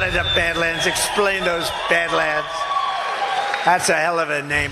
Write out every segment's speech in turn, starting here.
it up, Badlands. Explain those Badlands. That's a hell of a name.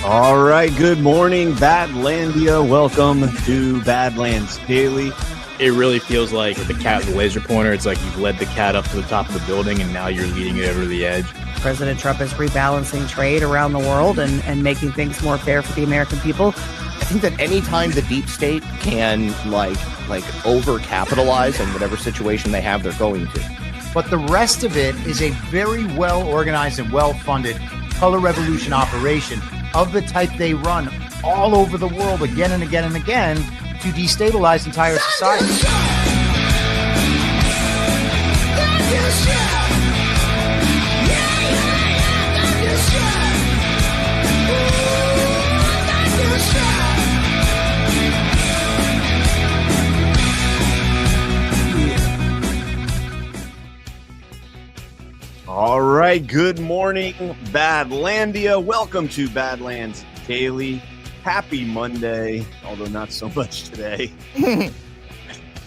All right, good morning, Badlandia. Welcome to Badlands Daily. It really feels like the cat with the laser pointer. It's like you've led the cat up to the top of the building, and now you're leading it over the edge. President Trump is rebalancing trade around the world and making things more fair for the American people. I think that anytime the deep state can like overcapitalize in whatever situation they have, they're going to. But the rest of it is a very well organized and well funded color revolution operation of the type they run all over the world again and again and again to destabilize entire society. All right, good morning, Badlandia. Welcome to Badlands Daily. Happy Monday, although not so much today.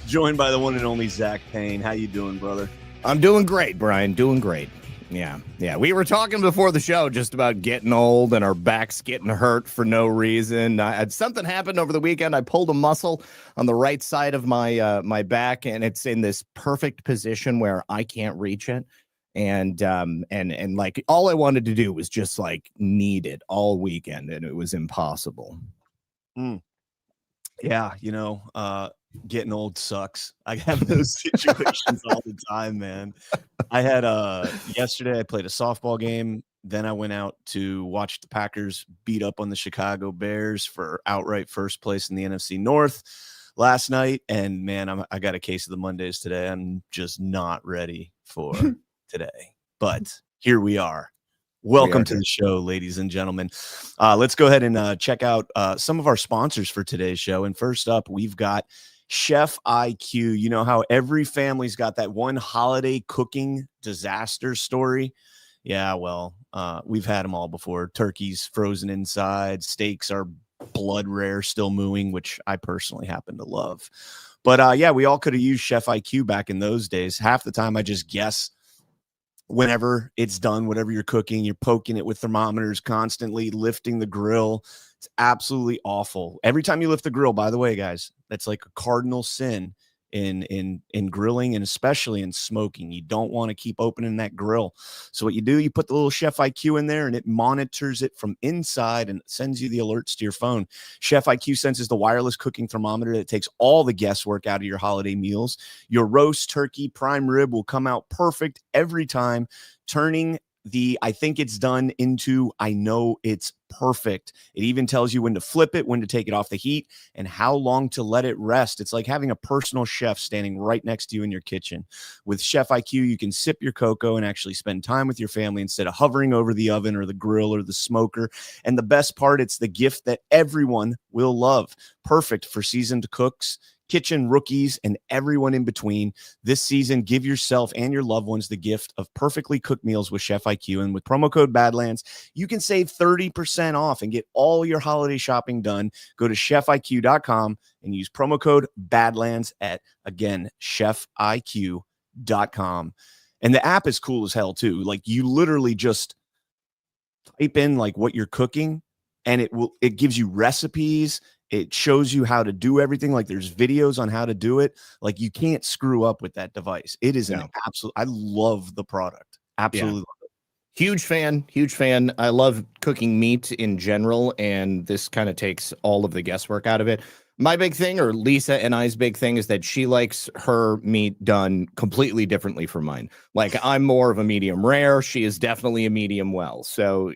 Joined by the one and only Zak Paine. How you doing, brother? I'm doing great, Brian. Doing great. Yeah. We were talking before the show just about getting old and our backs getting hurt for no reason. Something happened over the weekend. I pulled a muscle on the right side of my back, and it's in this perfect position where I can't reach it. And like all I wanted to do was just like knead it all weekend, and it was impossible. Yeah, getting old sucks. I have those situations all the time, man. I had yesterday I played a softball game. Then I went out to watch the Packers beat up on the Chicago Bears for outright first place in the NFC North last night. And man, I got a case of the Mondays today. I'm just not ready for today, but here we are. Welcome to the show, ladies and gentlemen. Let's go ahead and check out some of our sponsors for today's show. And first up, we've got Chef IQ. You know how every family's got that one holiday cooking disaster story? Yeah, well, we've had them all before. Turkey's frozen inside. Steaks are blood rare, still mooing, which I personally happen to love. But yeah, we all could have used Chef IQ back in those days. Half the time I just guess whenever it's done, whatever you're cooking, you're poking it with thermometers constantly, lifting the grill. It's absolutely awful. Every time you lift the grill, by the way, guys, that's like a cardinal sin in grilling and especially in smoking. You don't want to keep opening that grill. So what you do, you put the little Chef IQ in there and it monitors it from inside and sends you the alerts to your phone. Chef IQ senses the wireless cooking thermometer that takes all the guesswork out of your holiday meals. Your roast, turkey, prime rib will come out perfect every time, turning the I think it's done into I know it's perfect. It even tells you when to flip it, when to take it off the heat, and how long to let it rest. It's like having a personal chef standing right next to you in your kitchen. With Chef IQ, you can sip your cocoa and actually spend time with your family instead of hovering over the oven or the grill or the smoker. And the best part, it's the gift that everyone will love. Perfect for seasoned cooks, kitchen rookies, and everyone in between. This season, give yourself and your loved ones the gift of perfectly cooked meals with Chef IQ. And with promo code Badlands, you can save 30% off and get all your holiday shopping done. Go to chefiq.com and use promo code Badlands at, again, chefiq.com. And the app is cool as hell too. Like you literally just type in like what you're cooking and it gives you recipes. It shows you how to do everything. Like there's videos on how to do it. Like you can't screw up with that device. It is an absolute, I love the product. Absolutely love it. Huge fan. I love cooking meat in general, and this kind of takes all of the guesswork out of it. My big thing, or Lisa and I's big thing, is that she likes her meat done completely differently from mine. Like I'm more of a medium rare. She is definitely a medium well. So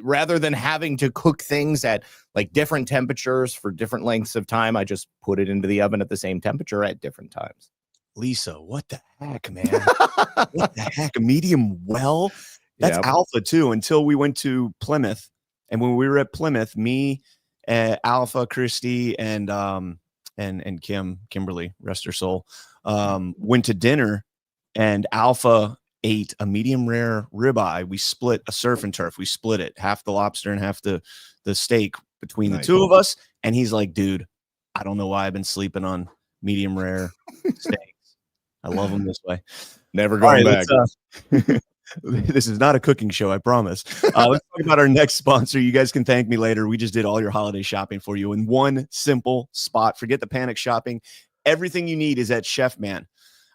rather than having to cook things at like different temperatures for different lengths of time, I just put it into the oven at the same temperature at different times. Lisa, what the heck, man? What the heck? A medium well? That's Yep. Alpha too, until we went to Plymouth. And when we were at Plymouth, me, Alpha, Christy, and Kimberly, rest her soul, went to dinner, and Alpha ate a medium rare ribeye. We split a surf and turf. We split it, half the lobster and half the steak between the two of us. And he's like, dude, I don't know why I've been sleeping on medium rare steaks. I love them this way. Never going back. This is not a cooking show, I promise. Let's talk about our next sponsor. You guys can thank me later. We just did all your holiday shopping for you in one simple spot. Forget the panic shopping. Everything you need is at Chef Man.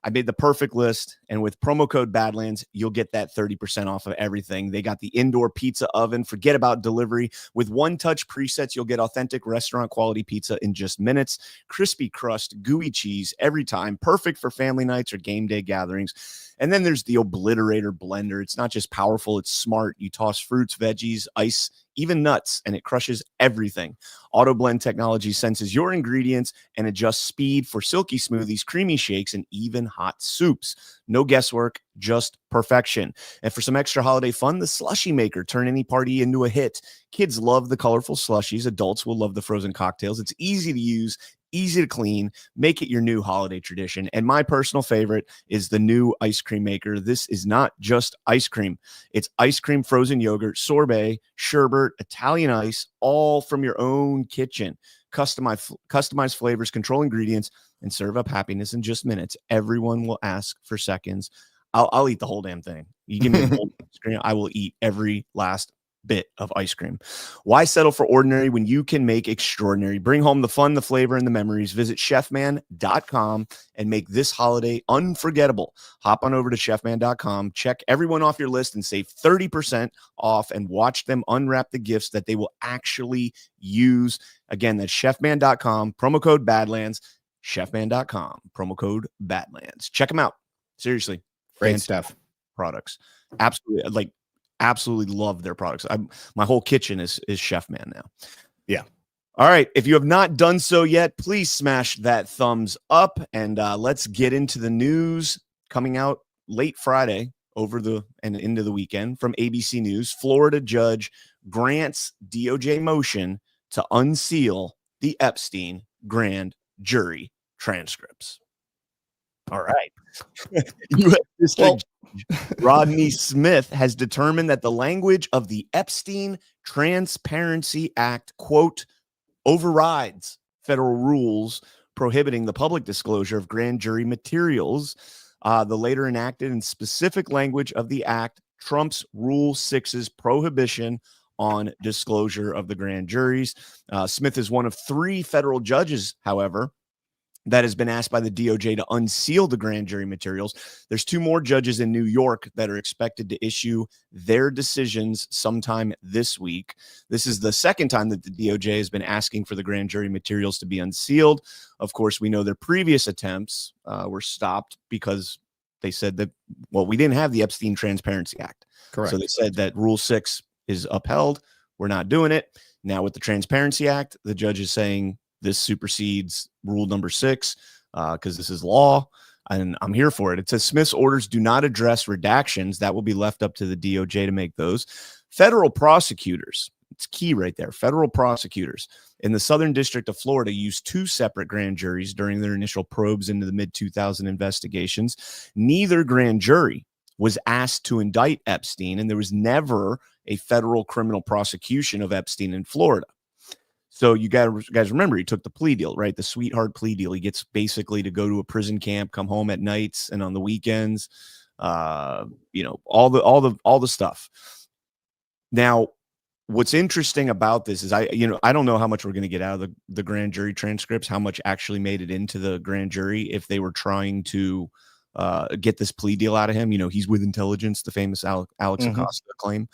I made the perfect list, and with promo code Badlands, you'll get that 30% off of everything. They got the indoor pizza oven. Forget about delivery. With one-touch presets, you'll get authentic restaurant-quality pizza in just minutes. Crispy crust, gooey cheese every time. Perfect for family nights or game day gatherings. And then there's the Obliterator blender. It's not just powerful, it's smart. You toss fruits, veggies, ice, even nuts, and it crushes everything. Auto blend technology senses your ingredients and adjusts speed for silky smoothies, creamy shakes, and even hot soups. No guesswork, just perfection. And for some extra holiday fun, the slushie maker. Turn any party into a hit. Kids love the colorful slushies. Adults will love the frozen cocktails. It's easy to use, easy to clean. Make it your new holiday tradition. And my personal favorite is the new ice cream maker. This is not just ice cream. It's ice cream, frozen yogurt, sorbet, sherbet, Italian ice, all from your own kitchen. Customize flavors, control ingredients, and serve up happiness in just minutes. Everyone will ask for seconds. I'll eat the whole damn thing. You give me a whole ice cream, I will eat every last bit of ice cream. Why settle for ordinary when you can make extraordinary? Bring home the fun, the flavor, and the memories. Visit chefman.com and make this holiday unforgettable. Hop on over to chefman.com, check everyone off your list, and save 30% off, and watch them unwrap the gifts that they will actually use. Again, that's chefman.com, promo code Badlands, chefman.com, promo code Badlands. Check them out. Seriously. Great stuff. Products. Absolutely love their products. My whole kitchen is Chef Man now. Yeah. All right. If you have not done so yet, please smash that thumbs up, and let's get into the news coming out late Friday and into the weekend from ABC News. Florida judge grants DOJ motion to unseal the Epstein grand jury transcripts. All right. U.S. District Rodney Smith has determined that the language of the Epstein Transparency Act, quote, overrides federal rules prohibiting the public disclosure of grand jury materials. The later enacted and specific language of the act trumps Rule 6's prohibition on disclosure of the grand juries. Smith is one of 3 federal judges, however, that has been asked by the DOJ to unseal the grand jury materials. There's 2 more judges in New York that are expected to issue their decisions sometime this week. This is the second time that the DOJ has been asking for the grand jury materials to be unsealed. Of course, we know their previous attempts were stopped because they said that, well, we didn't have the Epstein Transparency Act. Correct. So they said that Rule 6 is upheld. We're not doing it. Now with the Transparency Act, the judge is saying this supersedes rule number 6 because this is law, and I'm here for it. It says Smith's orders do not address redactions. That will be left up to the DOJ to make those. Federal prosecutors, it's key right there. Federal prosecutors in the Southern District of Florida used 2 separate grand juries during their initial probes into the mid-2000 investigations. Neither grand jury was asked to indict Epstein, and there was never a federal criminal prosecution of Epstein in Florida. So you guys remember, he took the plea deal, right? The sweetheart plea deal. He gets basically to go to a prison camp, come home at nights and on the weekends, all the stuff. Now, what's interesting about this is I don't know how much we're going to get out of the grand jury transcripts, how much actually made it into the grand jury if they were trying to get this plea deal out of him. He's with intelligence, the famous Alex Acosta claim.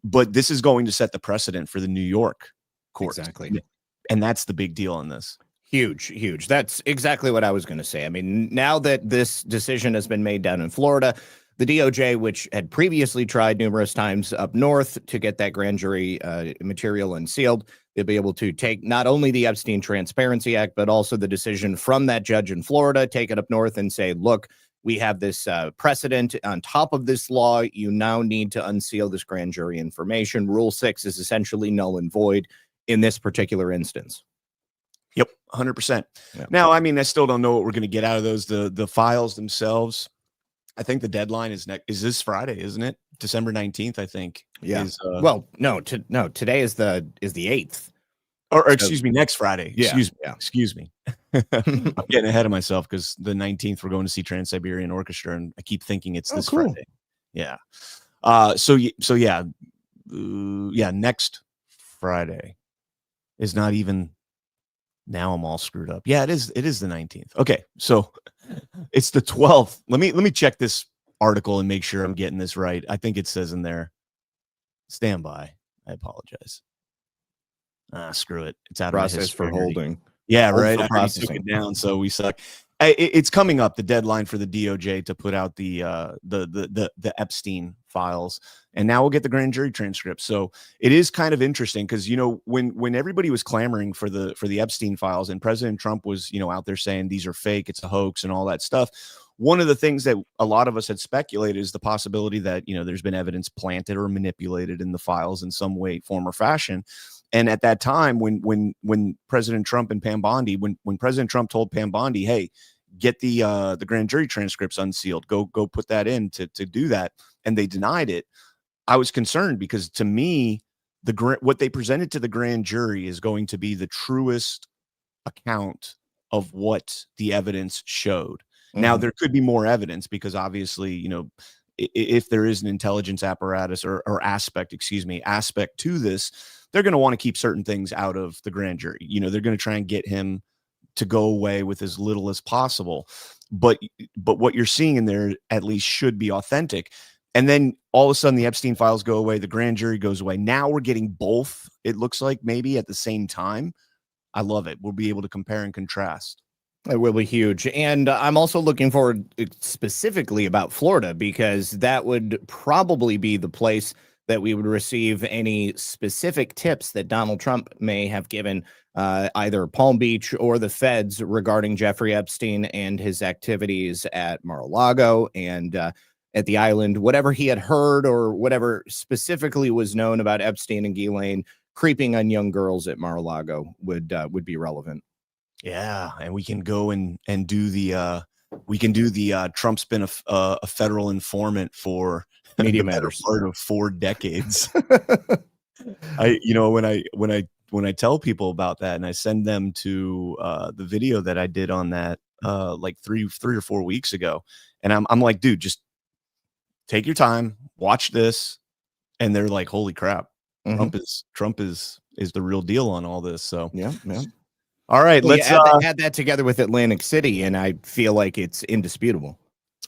But this is going to set the precedent for the New York court. Exactly. And that's the big deal in this. Huge. That's exactly what I was going to say. I mean, now that this decision has been made down in Florida, The DOJ, which had previously tried numerous times up north to get that grand jury material unsealed, they'll be able to take not only the Epstein Transparency Act, but also the decision from that judge in Florida, take it up north and say, look, we have this precedent on top of this law. You now need to unseal this grand jury information. Rule 6 is essentially null and void in this particular instance. Yep, 100%. Yeah. Now, I mean, I still don't know what we're going to get out of those. The files themselves, I think the deadline is this Friday, isn't it? December 19th, I think. Yeah. Is, today is the 8th. Or excuse me, next Friday. Yeah, Excuse me. I'm getting ahead of myself because the 19th we're going to see Trans-Siberian Orchestra, and I keep thinking it's this Friday. Yeah. Next Friday is not even. Now I'm all screwed up. Yeah, it is the 19th. Okay, so it's the 12th. Let me check this article and make sure I'm getting this right. I think it says in there. Stand by. I apologize. Screw it. It's out of process for holding. Yeah, right. I Processing. took it down, so we suck. It's coming up, the deadline for the DOJ to put out the Epstein files, and now we'll get the grand jury transcripts. So it is kind of interesting because when everybody was clamoring for the Epstein files, and President Trump was out there saying these are fake, it's a hoax, and all that stuff. One of the things that a lot of us had speculated is the possibility that there's been evidence planted or manipulated in the files in some way, form, or fashion. And at that time, when President Trump and Pam Bondi, when President Trump told Pam Bondi, hey, get the grand jury transcripts unsealed, go put that in to do that, and they denied it, I was concerned because to me, what they presented to the grand jury is going to be the truest account of what the evidence showed. Mm-hmm. Now, there could be more evidence because obviously, if there is an intelligence apparatus or aspect to this, they're going to want to keep certain things out of the grand jury. They're going to try and get him to go away with as little as possible. But what you're seeing in there at least should be authentic. And then all of a sudden the Epstein files go away, the grand jury goes away. Now we're getting both, it looks like, maybe at the same time. I love it. We'll be able to compare and contrast. It will be huge. And I'm also looking forward specifically about Florida, because that would probably be the place that we would receive any specific tips that Donald Trump may have given either Palm Beach or the feds regarding Jeffrey Epstein and his activities at Mar-a-Lago and at the island. Whatever he had heard or whatever specifically was known about Epstein and Ghislaine creeping on young girls at Mar-a-Lago would be relevant. Yeah, and we can go and do the Trump's been a federal informant for Media the Matters part of 4 decades. When I tell people about that and I send them to the video that I did on that like three or 4 weeks ago, and I'm like, dude, just take your time, watch this, and they're like, holy crap, mm-hmm. Trump is the real deal on all this. So yeah. All right, well, let's add that together with Atlantic City, and I feel like it's indisputable.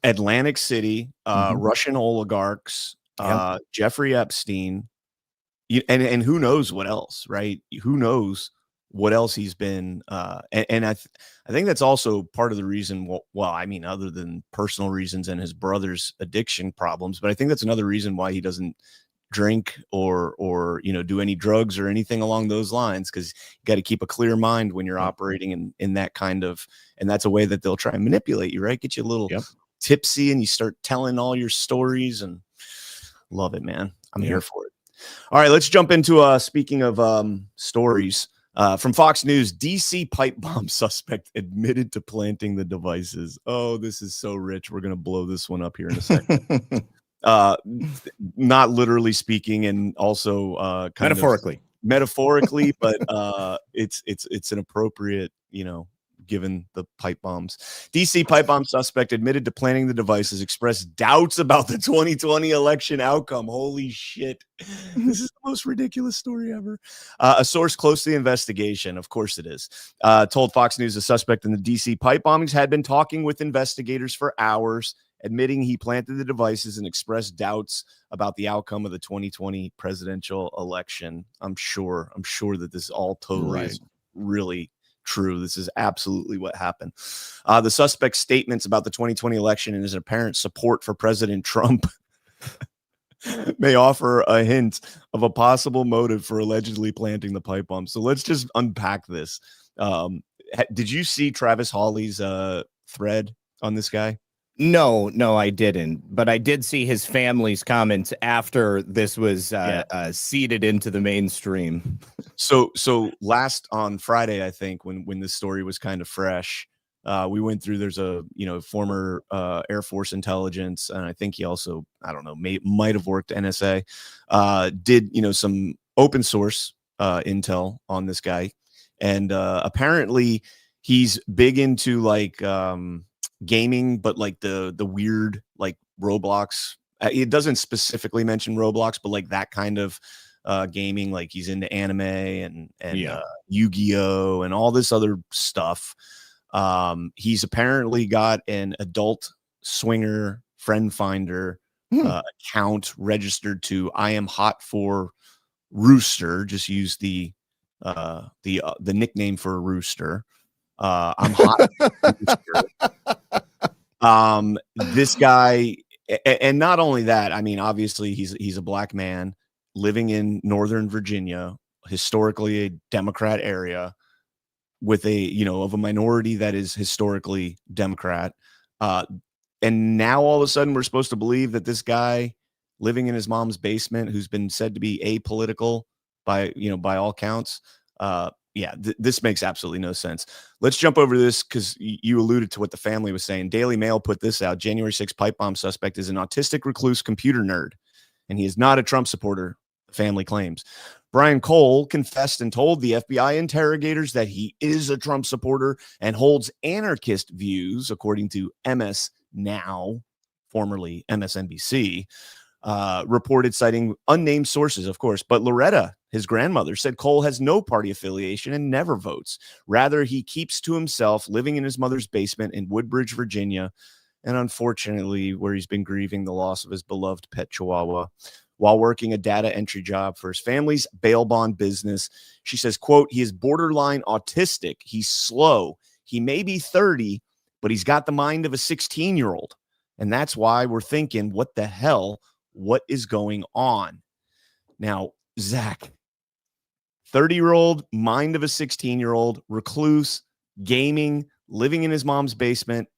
Atlantic City, Russian oligarchs, Jeffrey Epstein, and who knows what else, right? Who knows what else he's been? And I think that's also part of the reason. Well, I mean, other than personal reasons and his brother's addiction problems, but I think that's another reason why he doesn't drink or do any drugs or anything along those lines, because you got to keep a clear mind when you're operating in that kind of, and that's a way that they'll try and manipulate you, right? Get you a little tipsy and you start telling all your stories, and love it, man. I'm here for it. All right, let's jump into speaking of stories from Fox News. DC pipe bomb suspect admitted to planting the devices. Oh, this is so rich. We're gonna blow this one up here in a second. Not literally speaking, and also metaphorically, but it's an appropriate, given the pipe bombs. DC pipe bomb suspect admitted to planting the devices, expressed doubts about the 2020 election outcome. Holy shit. This is the most ridiculous story ever. A source close to the investigation, of course it is, told Fox News the suspect in the DC pipe bombings had been talking with investigators for hours, admitting he planted the devices and expressed doubts about the outcome of the 2020 presidential election. I'm sure that this all totally is really true. This is absolutely what happened. The suspect's statements about the 2020 election and his apparent support for President Trump may offer a hint of a possible motive for allegedly planting the pipe bomb. So let's just unpack this. Did you see Travis Hawley's thread on this guy? No, I didn't. But I did see his family's comments after this was seeded into the mainstream. So last on Friday, I think when this story was kind of fresh, we went through. There's a former Air Force intelligence, and I think he also, I don't know, might have worked NSA. Did some open source intel on this guy, and apparently he's big into like gaming, but like the weird like Roblox. It doesn't specifically mention Roblox, but like that kind of gaming. Like he's into anime and Yu-Gi-Oh and all this other stuff. He's apparently got an adult swinger friend finder account registered to I am hot for Rooster. Just use the nickname for a rooster. I'm hot. This guy, and not only that, I mean, obviously he's a black man living in Northern Virginia, historically a Democrat area, with of a minority that is historically Democrat. And now all of a sudden we're supposed to believe that this guy living in his mom's basement, who's been said to be apolitical by all counts, this makes absolutely no sense. Let's jump over this because you alluded to what the family was saying. Daily Mail put this out. January 6th pipe bomb suspect is an autistic recluse computer nerd, and he is not a Trump supporter, the family claims. Brian Cole confessed and told the FBI interrogators that he is a Trump supporter and holds anarchist views, according to MS Now, formerly MSNBC. Reported, citing unnamed sources, of course. But Loretta, his grandmother, said Cole has no party affiliation and never votes. Rather, he keeps to himself, living in his mother's basement in Woodbridge, Virginia, and unfortunately, where he's been grieving the loss of his beloved pet Chihuahua while working a data entry job for his family's bail bond business. She says, quote, he is borderline autistic. He's slow. He may be 30, but he's got the mind of a 16-year-old. And that's why we're thinking, what the hell? What is going on? Now, Zach, 30-year-old, mind of a 16-year-old, recluse, gaming, living in his mom's basement.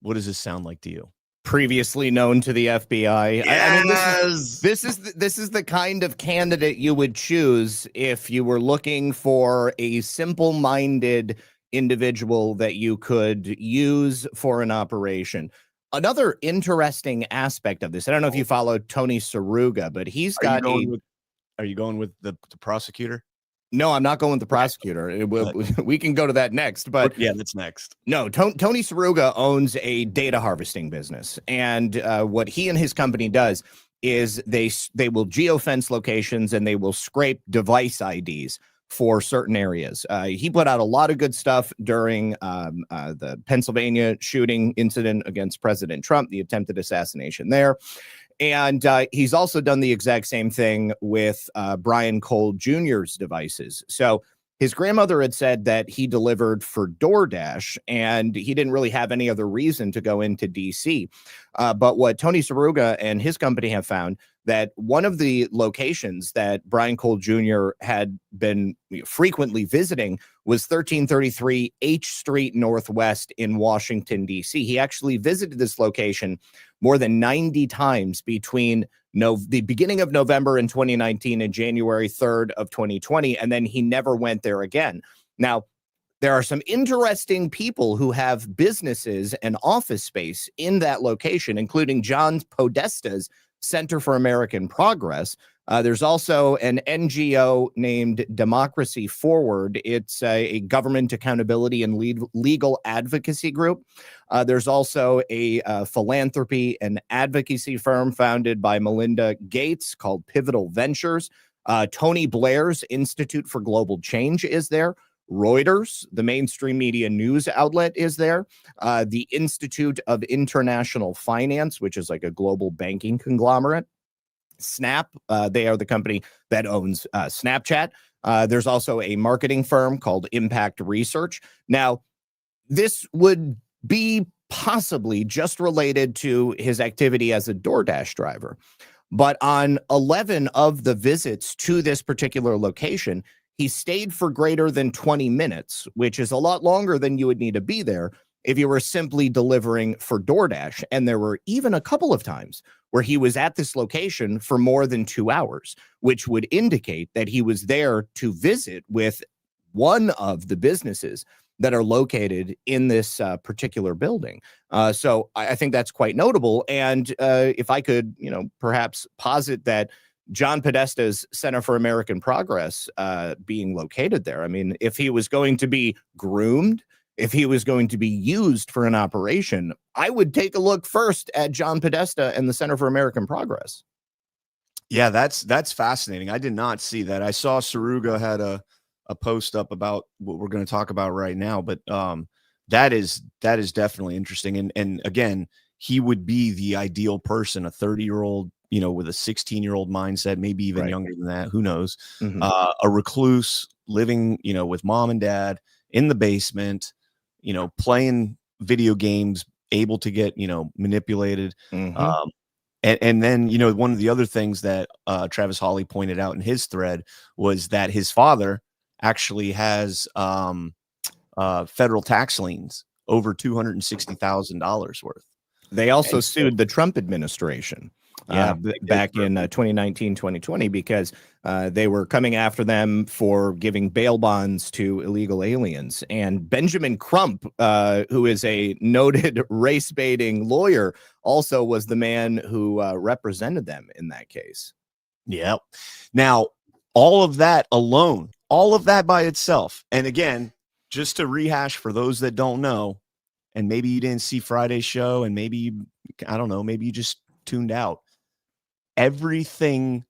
What does this sound like to you? Previously known to the FBI. Yes! I mean, this is the kind of candidate you would choose if you were looking for a simple-minded individual that you could use for an operation. Another interesting aspect of this, I don't know if you follow Tony Saruga, but he's got Are you going with the prosecutor? No, I'm not going with the prosecutor. We can go to that next, but yeah, that's next. No, Tony Saruga owns a data harvesting business, and what he and his company does is they will geofence locations and they will scrape device IDs for certain areas. He put out a lot of good stuff during the Pennsylvania shooting incident against President Trump, the attempted assassination there. And he's also done the exact same thing with Brian Cole Jr.'s devices. So his grandmother had said that he delivered for DoorDash, and he didn't really have any other reason to go into D.C. But what Tony Saruga and his company have found, that one of the locations that Brian Cole Jr. had been frequently visiting was 1333 H Street Northwest in Washington, D.C. He actually visited this location more than 90 times between the beginning of November in 2019 and January 3rd of 2020, and then he never went there again. Now, there are some interesting people who have businesses and office space in that location, including John Podesta's Center for American Progress. There's also an NGO named Democracy Forward. It's a government accountability and legal advocacy group. There's also a philanthropy and advocacy firm founded by Melinda Gates called Pivotal Ventures. Tony Blair's Institute for Global Change is there. Reuters, the mainstream media news outlet, is there. The Institute of International Finance, which is like a global banking conglomerate. Snap. They are the company that owns Snapchat. There's also a marketing firm called Impact Research. Now, this would be possibly just related to his activity as a DoorDash driver. But on 11 of the visits to this particular location, he stayed for greater than 20 minutes, which is a lot longer than you would need to be there if you were simply delivering for DoorDash. And there were even a couple of times where he was at this location for more than 2 hours, which would indicate that he was there to visit with one of the businesses that are located in this particular building. So I think that's quite notable. And if I could, perhaps posit that John Podesta's Center for American Progress being located there, I mean, if he was going to be groomed, if he was going to be used for an operation, I would take a look first at John Podesta and the Center for American Progress. Yeah, that's fascinating. I did not see that. I saw Saruga had a post up about what we're going to talk about right now, but that is definitely interesting. And again, he would be the ideal person, a 30-year-old, with a 16-year-old mindset, maybe even younger than that. Who knows? Mm-hmm. A recluse living, with mom and dad in the basement, playing video games, able to get, manipulated. Mm-hmm. And then, one of the other things that Travis Hawley pointed out in his thread was that his father actually has federal tax liens over $260,000 worth. They also sued the Trump administration back in 2019, 2020, because they were coming after them for giving bail bonds to illegal aliens. And Benjamin Crump, who is a noted race-baiting lawyer, also was the man who represented them in that case. Yeah. Now, all of that alone, all of that by itself, and again, just to rehash for those that don't know, and maybe you didn't see Friday's show, and maybe, I don't know, maybe you just tuned out. Everything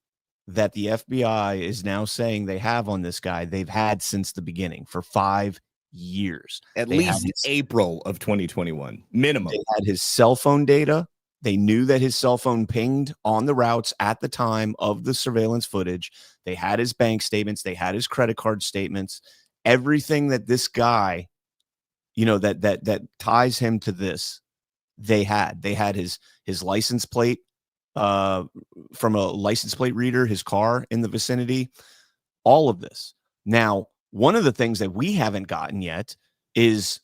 that the FBI is now saying they have on this guy, they've had since the beginning for 5 years. At least April of 2021, minimum. They had his cell phone data. They knew that his cell phone pinged on the routes at the time of the surveillance footage. They had his bank statements. They had his credit card statements. Everything that this guy, that ties him to this, they had his license plate from a license plate reader, his car in the vicinity, all of this. Now, one of the things that we haven't gotten yet is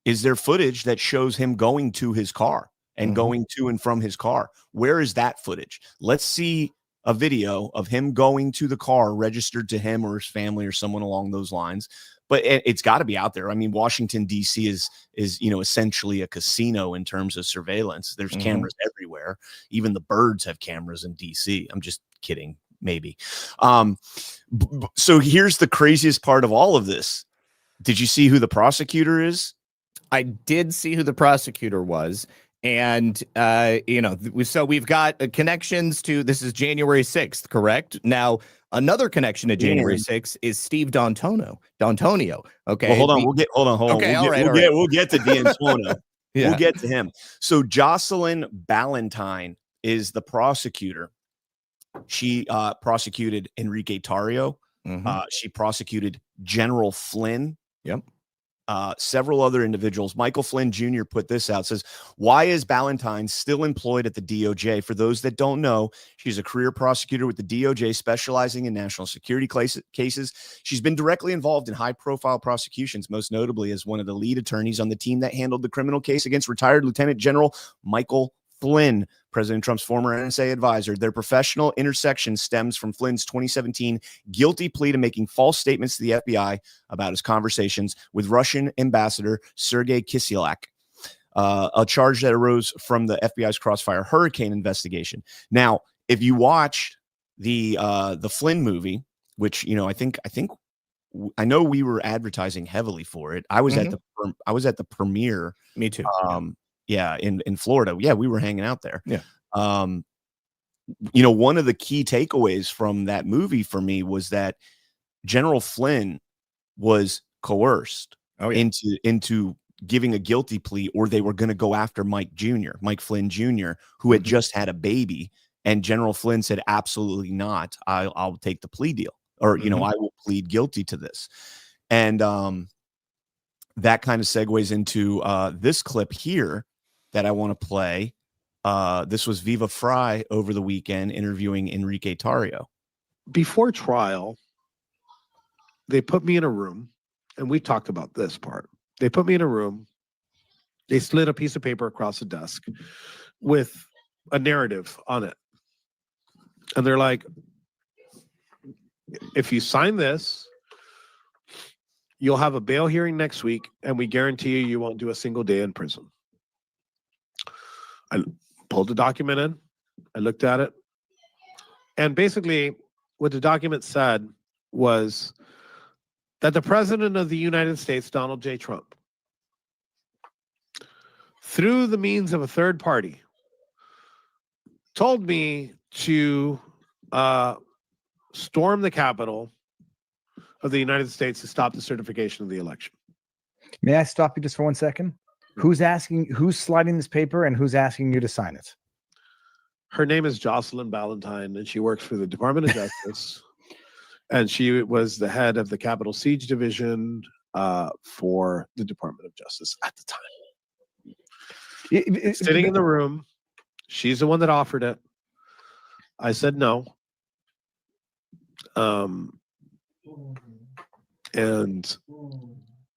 there footage that shows him going to his car and going to and from his car. Where is that footage? Let's see a video of him going to the car registered to him or his family or someone along those lines. But it's got to be out there. I mean, Washington, D.C. is essentially a casino in terms of surveillance. There's cameras everywhere. Even the birds have cameras in D.C. I'm just kidding, maybe. So here's the craziest part of all of this. Did you see who the prosecutor is? I did see who the prosecutor was. And, so we've got connections to, this is January 6th, correct? Now, another connection to January 6th is Steve D'Antonio. Okay. Well, hold on. Okay. We'll get to D'Antonio. Yeah. We'll get to him. So Jocelyn Ballantyne is the prosecutor. She prosecuted Enrique Tarrio. She prosecuted General Flynn. Yep. Several other individuals. Michael Flynn Jr. put this out, says, why is Ballantyne still employed at the DOJ? For those that don't know, she's a career prosecutor with the DOJ specializing in national security cases. She's been directly involved in high-profile prosecutions, most notably as one of the lead attorneys on the team that handled the criminal case against retired Lieutenant General Michael Flynn, President Trump's former NSA advisor. Their professional intersection stems from Flynn's 2017 guilty plea to making false statements to the FBI about his conversations with Russian Ambassador Sergei Kislyak, a charge that arose from the FBI's Crossfire Hurricane investigation. Now, if you watch the Flynn movie, which I know we were advertising heavily for it. I was at the premiere. Me too. In Florida. Yeah, we were hanging out there. Yeah. One of the key takeaways from that movie for me was that General Flynn was coerced into giving a guilty plea, or they were going to go after Mike Flynn Jr., who had just had a baby And General Flynn said, absolutely not. I'll take the plea deal, or, you know, I will plead guilty to this. And that kind of segues into this clip here that I want to play. This was Viva Frei over the weekend interviewing Enrique Tarrio. Before trial, they put me in a room, and we talked about this part. They put me in a room. They slid a piece of paper across the desk with a narrative on it. And they're like, if you sign this, you'll have a bail hearing next week, and we guarantee you won't do a single day in prison. I pulled the document in. I looked at it. And basically, what the document said was that the President of the United States, Donald J. Trump, through the means of a third party, told me to storm the Capitol of the United States to stop the certification of the election. May I stop you just for 1 second? Who's sliding this paper, and who's asking you to sign it? Her name is Jocelyn Ballantyne, and she works for the Department of Justice. And she was the head of the Capitol Siege Division for the Department of Justice at the time. Sitting in the room, she's the one that offered it. I said no. And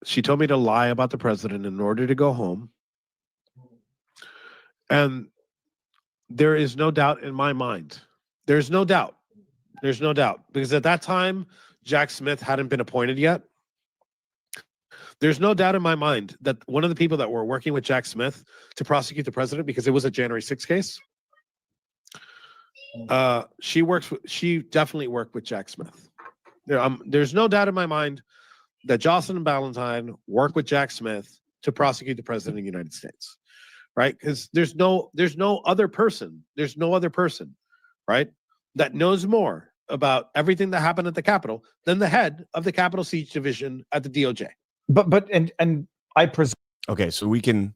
she told me to lie about the president in order to go home. And there is no doubt in my mind. There's no doubt. There's no doubt. Because at that time, Jack Smith hadn't been appointed yet. There's no doubt in my mind that one of the people that were working with Jack Smith to prosecute the president, because it was a January 6th case, she definitely worked with Jack Smith. There's no doubt in my mind that Jocelyn Ballantyne worked with Jack Smith to prosecute the president of the United States, right? Because there's no other person, right, that knows more about everything that happened at the Capitol than the head of the Capitol Siege Division at the DOJ. But I presume. Okay, so we can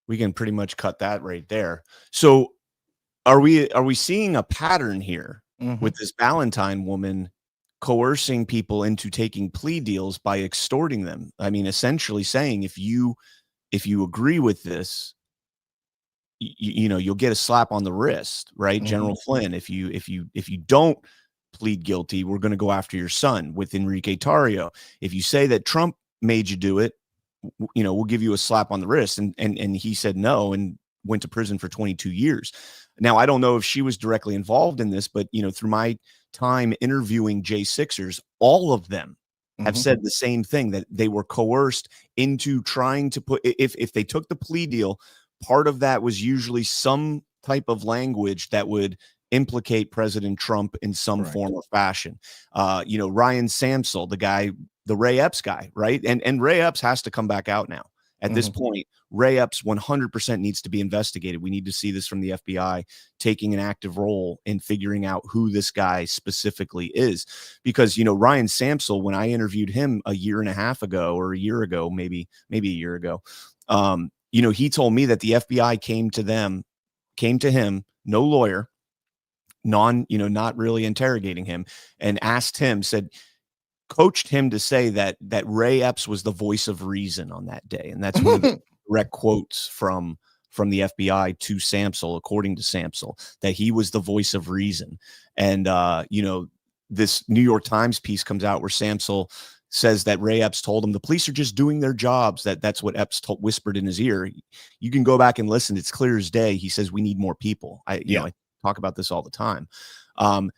pretty much cut that right there. So are we seeing a pattern here with this Ballantyne woman coercing people into taking plea deals by extorting them? I mean, essentially saying if you agree with this, you know, you'll get a slap on the wrist, right? General Flynn, if you don't plead guilty, we're going to go after your son. With Enrique Tarrio, if you say that Trump made you do it, you know, we'll give you a slap on the wrist. And he said no and went to prison for 22 years. Now, I don't know if she was directly involved in this, but, you know, through my time interviewing J6ers, all of them have said the same thing, that they were coerced into trying to put, if they took the plea deal, part of that was usually some type of language that would implicate President Trump in some form or fashion. You know, Ryan Samsel, the guy, the Ray Epps guy, right? And Ray Epps has to come back out now. At this point, Ray Epps 100% needs to be investigated. We need to see this from the FBI taking an active role in figuring out who this guy specifically is. Because, you know, Ryan Samsel, when I interviewed him a year and a half ago, or a year ago, maybe a year ago, you know, he told me that the FBI came to him, no lawyer, not really interrogating him, and asked him, coached him to say that Ray Epps was the voice of reason on that day. And that's one of the direct quotes from the FBI to Samsel, according to Samsel, that he was the voice of reason. And, you know, this New York Times piece comes out where Samsel says that Ray Epps told him the police are just doing their jobs. That's what Epps whispered in his ear. You can go back and listen. It's clear as day. He says, we need more people. I talk about this all the time. I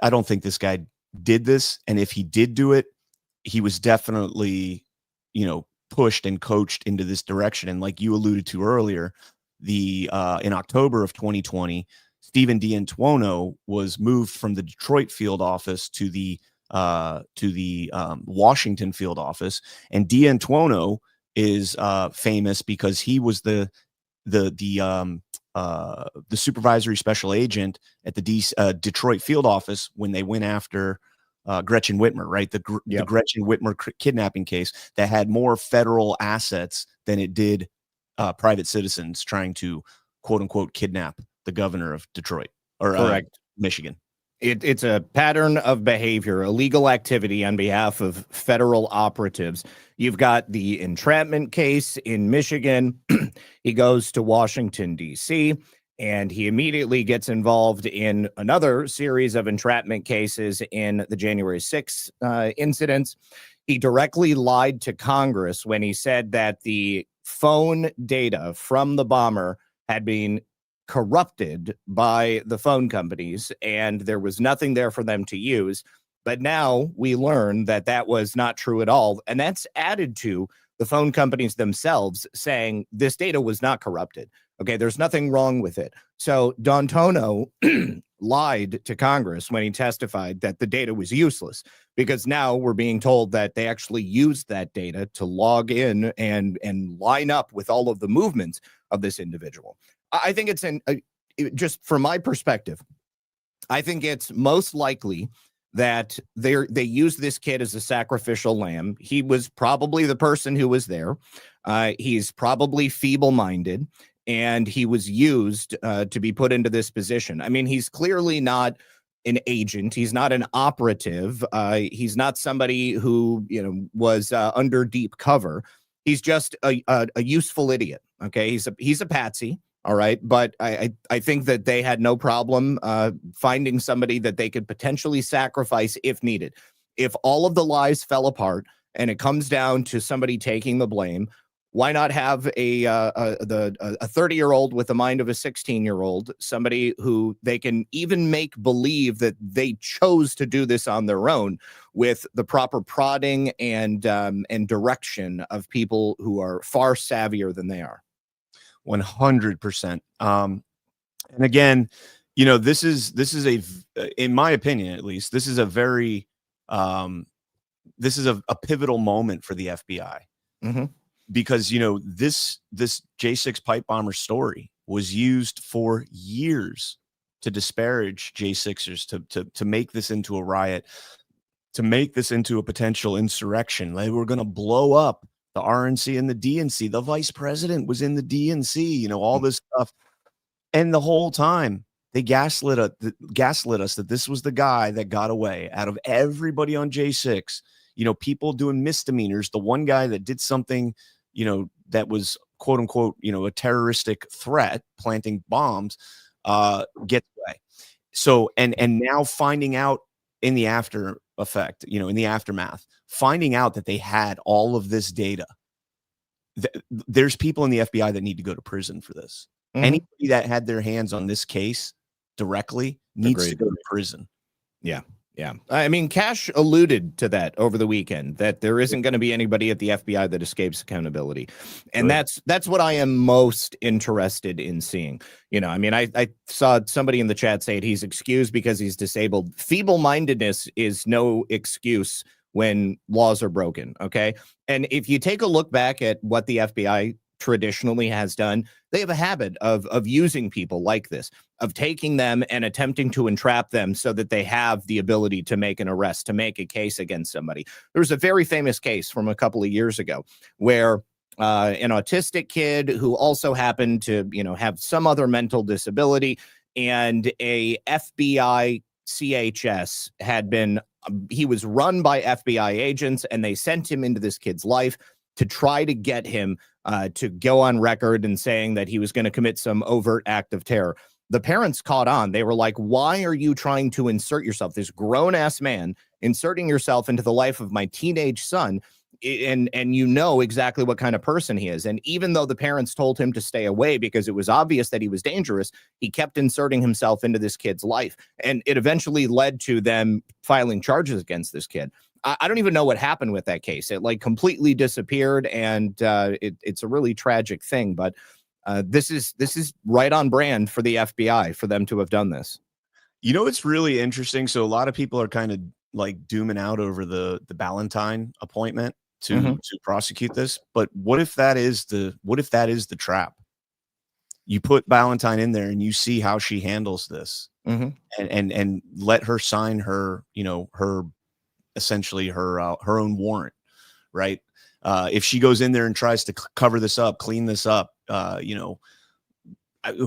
don't think this guy did this. And if he did do it, he was definitely, you know, pushed and coached into this direction. And like you alluded to earlier, in October of 2020, Stephen D'Antuono was moved from the Detroit field office to the Washington field office. And D'Antuono is famous because he was the supervisory special agent at the Detroit field office when they went after Gretchen Whitmer, right? The Gretchen Whitmer kidnapping case that had more federal assets than it did private citizens trying to quote unquote kidnap the governor of Detroit or Correct. Michigan. It's a pattern of behavior, illegal activity on behalf of federal operatives. You've got the entrapment case in Michigan. He goes to Washington, D.C., and he immediately gets involved in another series of entrapment cases in the January 6th incidents. He directly lied to Congress when he said that the phone data from the bomber had been corrupted by the phone companies and there was nothing there for them to use. But now we learn that that was not true at all. And that's added to the phone companies themselves saying this data was not corrupted. Okay, there's nothing wrong with it. So D'Antonio lied to Congress when he testified that the data was useless, because now we're being told that they actually used that data to log in and line up with all of the movements of this individual. I think it's just from my perspective, I think it's most likely that they used this kid as a sacrificial lamb. He was probably the person who was there. He's probably feeble-minded, and he was used to be put into this position. I mean, he's clearly not an agent. He's not an operative. He's not somebody who, was under deep cover. He's just a useful idiot. Okay, he's a patsy. All right. But I think that they had no problem finding somebody that they could potentially sacrifice if needed. If all of the lies fell apart and it comes down to somebody taking the blame, why not have a 30-year-old with the mind of a 16-year-old, somebody who they can even make believe that they chose to do this on their own with the proper prodding and direction of people who are far savvier than they are. 100%. And again, this is in my opinion, at least, this is a very, this is a pivotal moment for the FBI. Mm-hmm. Because, this J6 pipe bomber story was used for years to disparage J6ers, to make this into a riot, to make this into a potential insurrection. They were going to blow up the RNC and the DNC. The vice president was in the DNC, all this stuff. And the whole time they gaslit us that this was the guy that got away out of everybody on J6, people doing misdemeanors. The one guy that did something, that was quote unquote, a terroristic threat, planting bombs, gets away. So, and now finding out in the after effect, in the aftermath, finding out that they had all of this data. There's people in the FBI that need to go to prison for this. Mm-hmm. Anybody that had their hands on this case directly needs to go to prison. Yeah. Yeah. I mean, Cash alluded to that over the weekend, that there isn't going to be anybody at the FBI that escapes accountability. And that's what I am most interested in seeing. I saw somebody in the chat say he's excused because he's disabled. Feeble-mindedness is no excuse when laws are broken. Okay. And if you take a look back at what the FBI traditionally has done, they have a habit of using people like this, of taking them and attempting to entrap them so that they have the ability to make an arrest, to make a case against somebody. There was a very famous case from a couple of years ago where an autistic kid who also happened to, have some other mental disability, and a FBI CHS he was run by FBI agents, and they sent him into this kid's life to try to get him to go on record and saying that he was going to commit some overt act of terror. The parents caught on. They were like, why are you trying to insert yourself, this grown-ass man, inserting yourself into the life of my teenage son? And exactly what kind of person he is. And even though the parents told him to stay away because it was obvious that he was dangerous, he kept inserting himself into this kid's life. And it eventually led to them filing charges against this kid. I don't even know what happened with that case. It completely disappeared, and it's a really tragic thing. But this is right on brand for the FBI for them to have done this. It's really interesting. So a lot of people are kind of dooming out over the Ballantyne appointment to prosecute this. But what if that is the trap? You put Ballantyne in there and you see how she handles this, and let her sign her, her essentially her own warrant, right? If she goes in there and tries to cover this up, clean this up,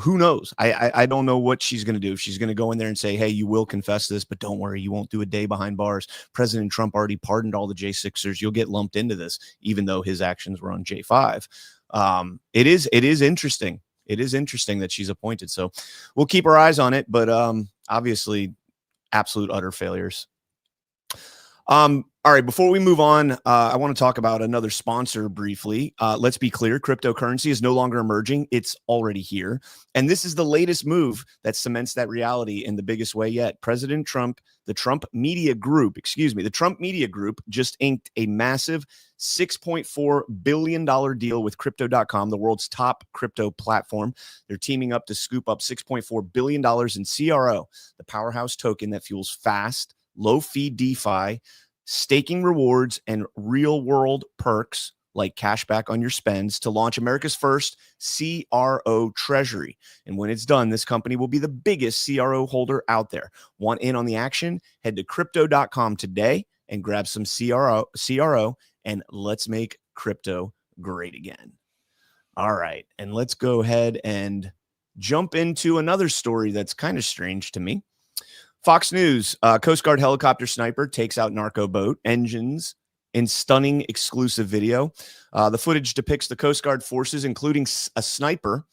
who knows? I don't know what she's going to do. If she's going to go in there and say, hey, you will confess this, but don't worry, you won't do a day behind bars. President Trump already pardoned all the J6ers. You'll get lumped into this, even though his actions were on J5. It is interesting. It is interesting that she's appointed. So we'll keep our eyes on it. But obviously, absolute utter failures. All right, before we move on, I want to talk about another sponsor briefly. Let's be clear, cryptocurrency is no longer emerging. It's already here. And this is the latest move that cements that reality in the biggest way yet. President Trump, the Trump Media Group just inked a massive $6.4 billion deal with Crypto.com, the world's top crypto platform. They're teaming up to scoop up $6.4 billion in CRO, the powerhouse token that fuels fast, low-fee DeFi, staking rewards, and real-world perks like cashback on your spends to launch America's first CRO treasury. And when it's done, this company will be the biggest CRO holder out there. Want in on the action? Head to crypto.com today and grab some CRO, and let's make crypto great again. All right, and let's go ahead and jump into another story that's kind of strange to me. Fox News, Coast Guard helicopter sniper takes out narco boat engines in stunning exclusive video. The footage depicts the Coast Guard forces, including a sniper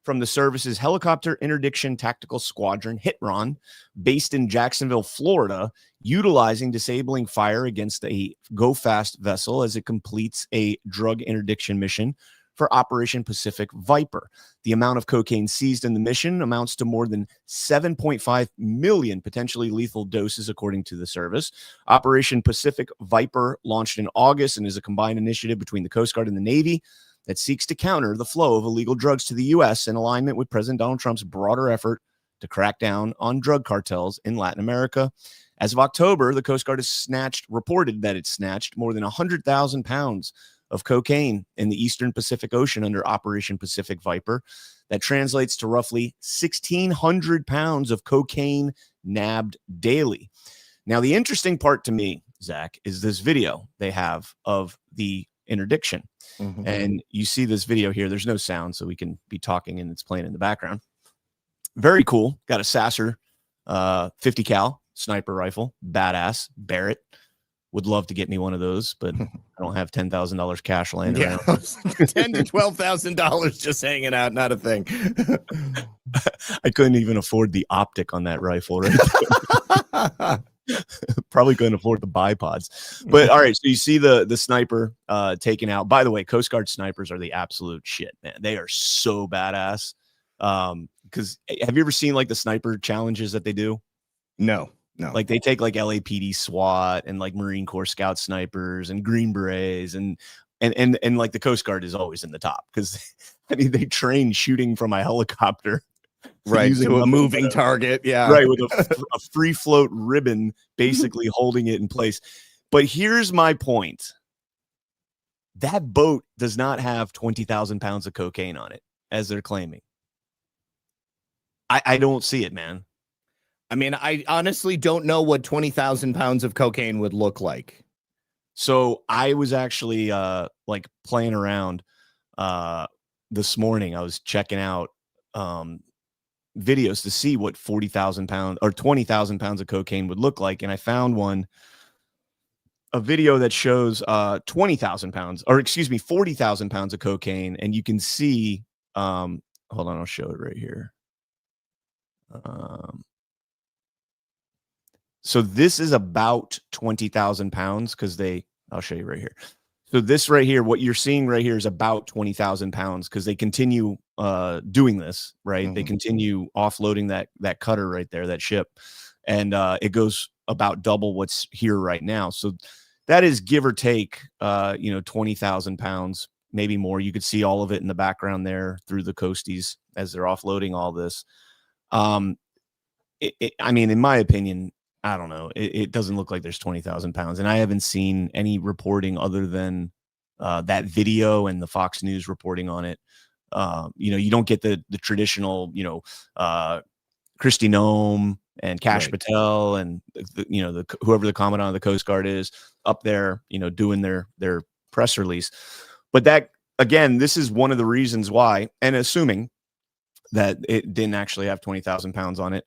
from the service's Helicopter Interdiction Tactical Squadron, HITRON, based in Jacksonville, Florida, utilizing disabling fire against a go-fast vessel as it completes a drug interdiction mission for Operation Pacific Viper. The amount of cocaine seized in the mission amounts to more than 7.5 million potentially lethal doses, according to the service. Operation Pacific Viper launched in August and is a combined initiative between the Coast Guard and the Navy that seeks to counter the flow of illegal drugs to the U.S. in alignment with President Donald Trump's broader effort to crack down on drug cartels in Latin America. As of October, the Coast Guard has reported that it snatched more than 100,000 pounds of cocaine in the Eastern Pacific Ocean under Operation Pacific Viper. That translates to roughly 1,600 pounds of cocaine nabbed daily. Now, the interesting part to me, Zach, is this video they have of the interdiction. Mm-hmm. And you see this video here. There's no sound, so we can be talking and it's playing in the background. Very cool. Got a Sasser 50 cal sniper rifle. Badass. Barrett. Would love to get me one of those, but I don't have $10,000 cash laying around. $10,000 to $12,000 just hanging out, not a thing. I couldn't even afford the optic on that rifle, right? Probably couldn't afford the bipods. But all right, so you see the sniper taken out. By the way, Coast Guard snipers are the absolute shit, man. They are so badass. Because have you ever seen like the sniper challenges that they do? No. Like they take like LAPD SWAT and like Marine Corps Scout snipers and Green Berets and like the Coast Guard is always in the top because I mean they train shooting from a helicopter, right, to a moving target, yeah, right, with a free float ribbon basically holding it in place. But here's my point: that boat does not have 20,000 pounds of cocaine on it, as they're claiming. I don't see it, man. I mean, I honestly don't know what 20,000 pounds of cocaine would look like. So I was actually like playing around this morning. I was checking out videos to see what 40,000 pounds or 20,000 pounds of cocaine would look like. And I found a video that shows 20,000 pounds, or excuse me, 40,000 pounds of cocaine. And you can see, hold on, I'll show it right here. So this is about 20,000 pounds because I'll show you right here. So this right here, what you're seeing right here is about 20,000 pounds because they continue doing this, right? Mm-hmm. They continue offloading that cutter right there, that ship. And it goes about double what's here right now. So that is give or take, 20,000 pounds, maybe more. You could see all of it in the background there through the coasties as they're offloading all this. I mean, in my opinion, I don't know. It doesn't look like there's 20,000 pounds. And I haven't seen any reporting other than that video and the Fox News reporting on it. You don't get the traditional, Kristi Noem and Kash Patel and, whoever the commandant of the Coast Guard is up there, doing their press release. But that, again, this is one of the reasons why, and assuming that it didn't actually have 20,000 pounds on it.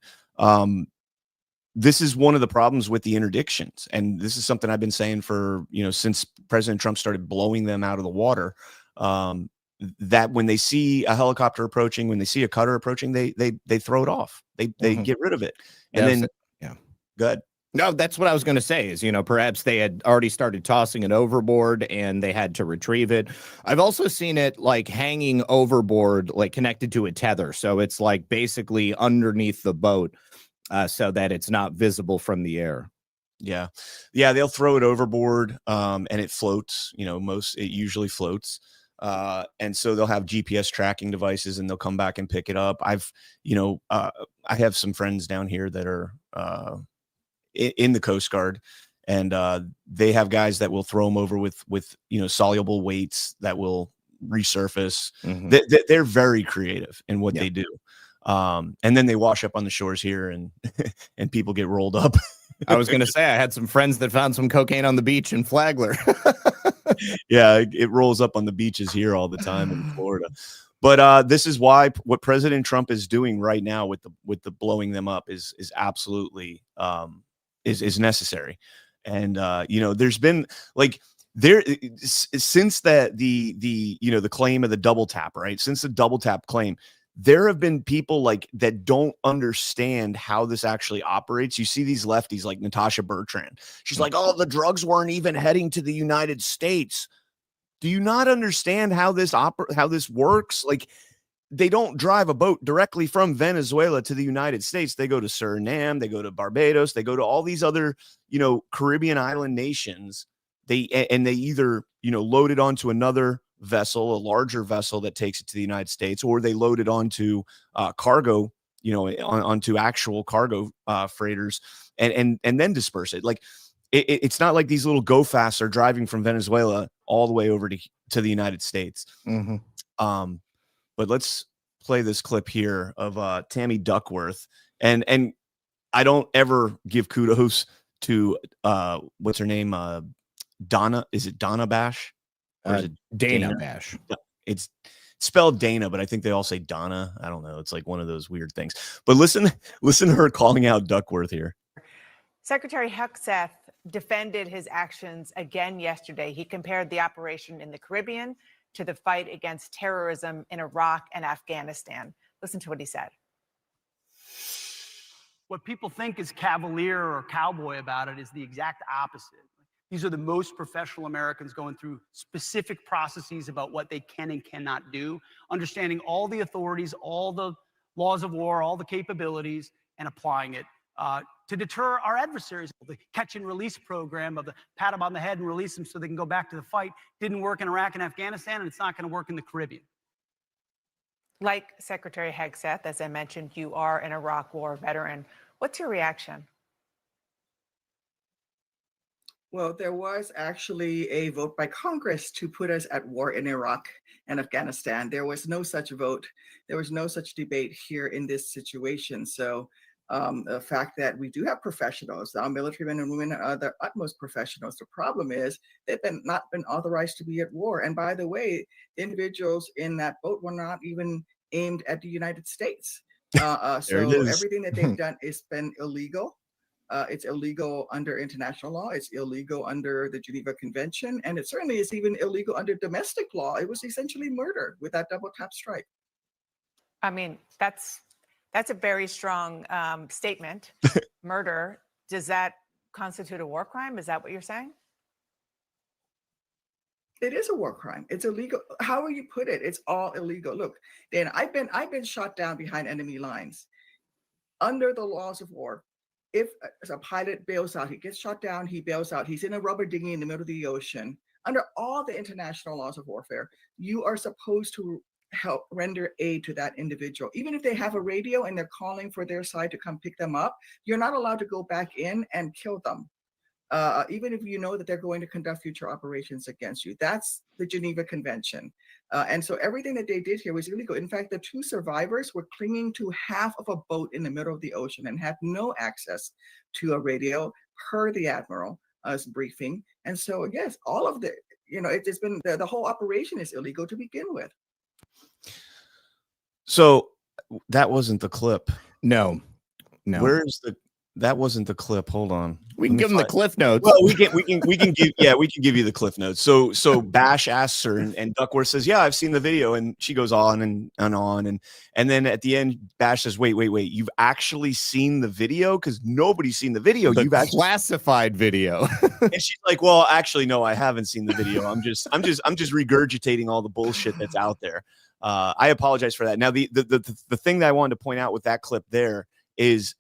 This is one of the problems with the interdictions. And this is something I've been saying for, since President Trump started blowing them out of the water, that when they see a helicopter approaching, when they see a cutter approaching, they throw it off. They get rid of it. And good. No, that's what I was going to say is, perhaps they had already started tossing it overboard and they had to retrieve it. I've also seen it like hanging overboard, like connected to a tether. So it's like basically underneath the boat so that it's not visible from the air. Yeah. They'll throw it overboard and it floats, it usually floats. And so they'll have GPS tracking devices and they'll come back and pick it up. I have some friends down here that are in the Coast Guard, and they have guys that will throw them over with soluble weights that will resurface. They're very creative in what they do. And then they wash up on the shores here and people get rolled up. I was going to say, I had some friends that found some cocaine on the beach in Flagler. Yeah, it rolls up on the beaches here all the time in Florida. But this is why what President Trump is doing right now with the blowing them up is absolutely is necessary. And there's been since the claim of the double tap, right? Since the double tap claim, there have been people that don't understand how this actually operates. You see these lefties like Natasha Bertrand. She's like, oh, the drugs weren't even heading to the United States. Do you not understand how this works? Like, they don't drive a boat directly from Venezuela to the United States. They go to Suriname, they go to Barbados, they go to all these other, Caribbean island nations. They either, load it onto another vessel, a larger vessel that takes it to the United States, or they load it onto cargo, onto actual cargo freighters and then disperse it. Like, it's not like these little go fasts are driving from Venezuela all the way over to the United States. But let's play this clip here of Tammy Duckworth. And I don't ever give kudos to what's her name? Donna. Is it Donna Bash? Or is it Dana Bash? It's spelled Dana, but I think they all say Donna. I don't know. It's like one of those weird things. But listen to her calling out Duckworth here. Secretary Hegseth defended his actions again yesterday. He compared the operation in the Caribbean to the fight against terrorism in Iraq and Afghanistan. Listen to what he said. What people think is cavalier or cowboy about it is the exact opposite. These are the most professional Americans going through specific processes about what they can and cannot do, understanding all the authorities, all the laws of war, all the capabilities, and applying it to deter our adversaries. The catch and release program of the pat them on the head and release them so they can go back to the fight didn't work in Iraq and Afghanistan, and it's not going to work in the Caribbean. Like Secretary Hegseth, as I mentioned, you are an Iraq War veteran. What's your reaction? Well, there was actually a vote by Congress to put us at war in Iraq and Afghanistan. There was no such vote. There was no such debate here in this situation. So the fact that we do have professionals, our military men and women are the utmost professionals. The problem is they've not been authorized to be at war. And by the way, the individuals in that boat were not even aimed at the United States. So everything that they've done has been illegal. It's illegal under international law. It's illegal under the Geneva Convention. And it certainly is even illegal under domestic law. It was essentially murder with that double tap strike. I mean, that's a very strong statement. Murder. Does that constitute a war crime? Is that what you're saying? It is a war crime. It's illegal. However you put it, it's all illegal. Look, Dan, I've been shot down behind enemy lines. Under the laws of war, if a pilot bails out, he gets shot down, he bails out, he's in a rubber dinghy in the middle of the ocean. Under all the international laws of warfare, you are supposed to help render aid to that individual. Even if they have a radio and they're calling for their side to come pick them up, you're not allowed to go back in and kill them. Even if you know that they're going to conduct future operations against you. That's the Geneva Convention. And so everything that they did here was illegal. In fact, the two survivors were clinging to half of a boat in the middle of the ocean and had no access to a radio per the Admiral's briefing. And so, yes, all of the, it's been, the whole operation is illegal to begin with. So that wasn't the clip. No. Where's that wasn't the clip. Hold on. We can give them the cliff notes. Well, we can give you the cliff notes. So Bash asks her, and Duckworth says, "Yeah, I've seen the video," and she goes on and on, and then at the end, Bash says, "Wait, you've actually seen the video? Because nobody's seen the video. The You've actually classified video." And she's like, "Well, actually, no, I haven't seen the video. I'm just regurgitating all the bullshit that's out there. I apologize for that." Now, the thing that I wanted to point out with that clip there is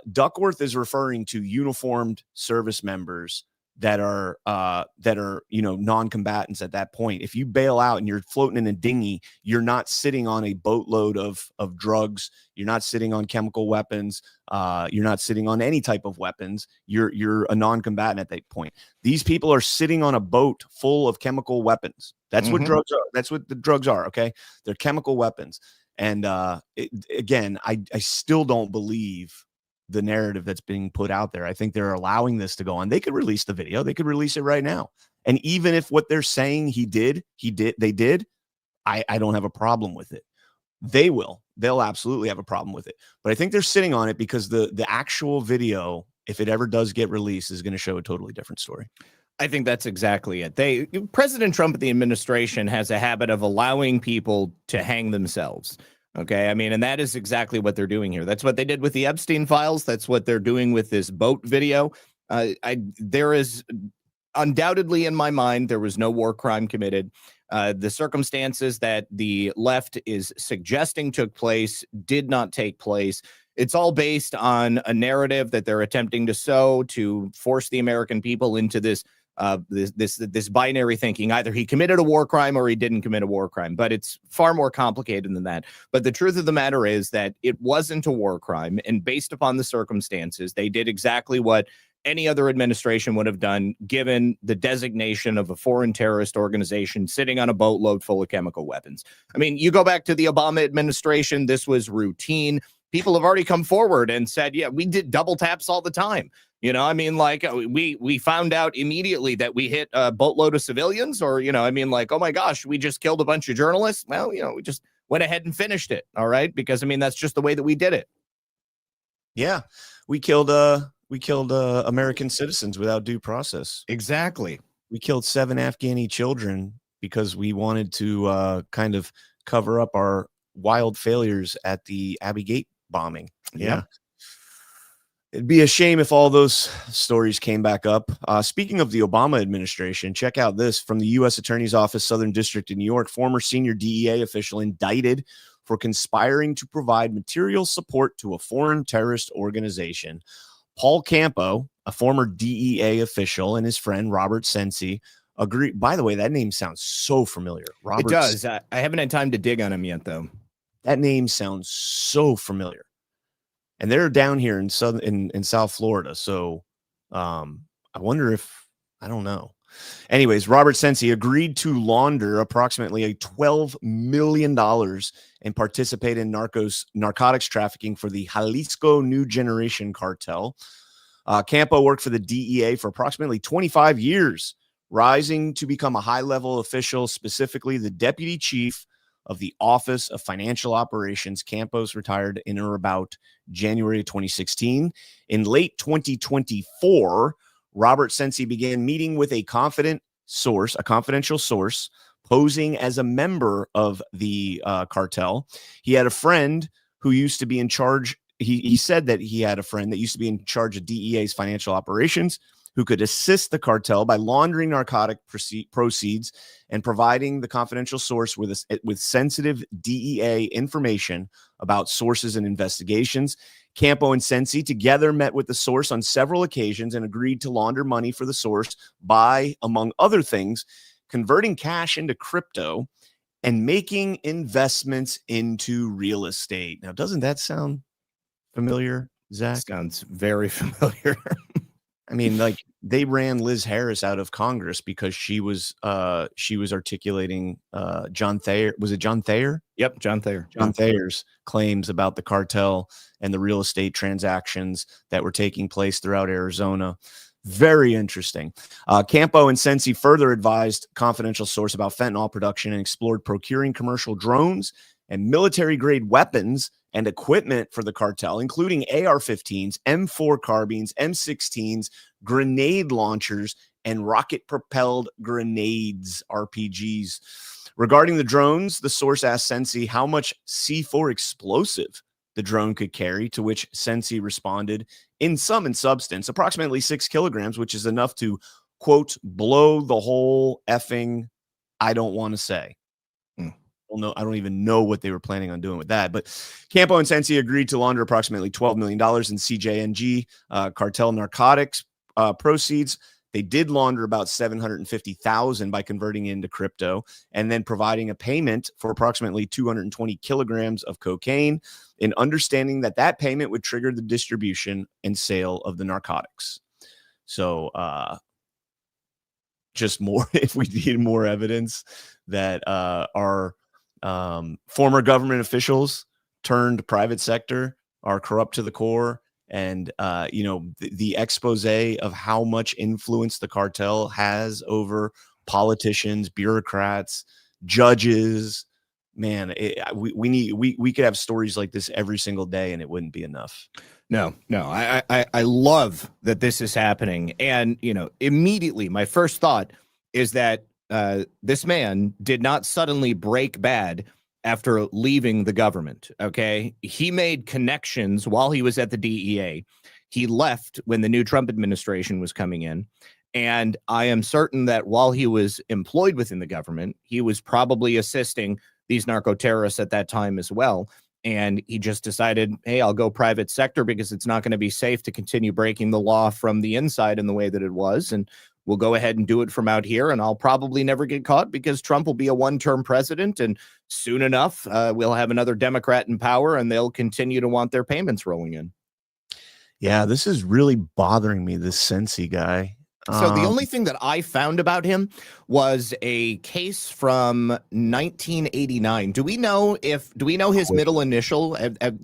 Duckworth is referring to uniformed service members that are non-combatants at that point. If you bail out and you're floating in a dinghy, you're not sitting on a boatload of drugs. You're not sitting on chemical weapons. You're not sitting on any type of weapons. You're a non-combatant at that point. These people are sitting on a boat full of chemical weapons. That's what drugs are. That's what the drugs are. Okay, they're chemical weapons. And again, I still don't believe the narrative that's being put out there. I think they're allowing this to go on. They could release the video. They could release it right now. And even if what they're saying they did, I don't have a problem with it. They'll absolutely have a problem with it. But I think they're sitting on it because the actual video, if it ever does get released, is going to show a totally different story. I think that's exactly it. President Trump and the administration has a habit of allowing people to hang themselves. Okay, I mean, and that is exactly what they're doing here. That's what they did with the Epstein files. That's what they're doing with this boat video. There is undoubtedly, in my mind, there was no war crime committed. The circumstances that the left is suggesting took place did not take place. It's all based on a narrative that they're attempting to sow to force the American people into this binary thinking. Either he committed a war crime or he didn't commit a war crime, but it's far more complicated than that. But the truth of the matter is that it wasn't a war crime, and based upon the circumstances, they did exactly what any other administration would have done, given the designation of a foreign terrorist organization sitting on a boatload full of chemical weapons. I mean, you go back to the Obama administration, this was routine. People have already come forward and said, yeah, we did double taps all the time. You know, I mean, like we found out immediately that we hit a boatload of civilians, or, you know, I mean, like, oh my gosh, we just killed a bunch of journalists. Well, you know, we just went ahead and finished it. All right. Because I mean, that's just the way that we did it. Yeah. We killed American citizens without due process. Exactly. We killed 7 Afghani children because we wanted to kind of cover up our wild failures at the Abbey Gate bombing. Yeah. It'd be a shame if all those stories came back up. Speaking of the Obama administration, check out this from the U.S. Attorney's Office, Southern District in New York. Former senior DEA official indicted for conspiring to provide material support to a foreign terrorist organization. Paul Campo, a former DEA official, and his friend Robert Sensi agree. By the way, that name sounds so familiar. It does. I haven't had time to dig on him yet, though. That name sounds so familiar. And they're down here in South Florida. So I wonder if, I don't know. Anyways, Robert Sensi agreed to launder approximately $12 million and participate in narcotics trafficking for the Jalisco New Generation cartel. Campo worked for the DEA for approximately 25 years, rising to become a high-level official, specifically the deputy chief of the Office of Financial Operations. Campos retired in or about January 2016. In late 2024, Robert Sensi began meeting with a confidential source, posing as a member of the cartel. He had a friend who used to be in charge. He said that he had a friend that used to be in charge of DEA's financial operations, who could assist the cartel by laundering narcotic proceeds and providing the confidential source with sensitive DEA information about sources and investigations. Campo and Sensi together met with the source on several occasions and agreed to launder money for the source by, among other things, converting cash into crypto and making investments into real estate. Now, doesn't that sound familiar, Zach? Sounds very familiar. I mean, like, they ran Liz Harris out of Congress because she was articulating John Thayer. Was it John Thayer? Yep, John Thayer. John Thayer's claims about the cartel and the real estate transactions that were taking place throughout Arizona. Very interesting. Campo and Sensi further advised confidential source about fentanyl production and explored procuring commercial drones and military-grade weapons and equipment for the cartel, including AR-15s, M4 carbines, M16s, grenade launchers, and rocket-propelled grenades, RPGs. Regarding the drones, the source asked Sensi how much C4 explosive the drone could carry, to which Sensi responded, in sum and substance, approximately 6 kilograms, which is enough to, quote, blow the whole effing, I don't want to say. Well, no, I don't even know what they were planning on doing with that. But Campo and Sensi agreed to launder approximately $12 million in CJNG cartel narcotics proceeds. They did launder about $750,000 by converting into crypto and then providing a payment for approximately 220 kilograms of cocaine, in understanding that that payment would trigger the distribution and sale of the narcotics. So just more, if we need more evidence that our former government officials turned private sector are corrupt to the core. And, the expose of how much influence the cartel has over politicians, bureaucrats, judges, man, we could have stories like this every single day and it wouldn't be enough. No, I love that this is happening. And, immediately my first thought is that this man did not suddenly break bad after leaving the government. Okay. He made connections while he was at the DEA. He left when the new Trump administration was coming in. And I am certain that while he was employed within the government, he was probably assisting these narco terrorists at that time as well. And he just decided, hey, I'll go private sector because it's not going to be safe to continue breaking the law from the inside in the way that it was. And we'll go ahead and do it from out here. And I'll probably never get caught because Trump will be a one-term president. And soon enough, we'll have another Democrat in power and they'll continue to want their payments rolling in. Yeah, this is really bothering me, this Sensi guy. So the only thing that I found about him was a case from 1989. Do we know his middle initial?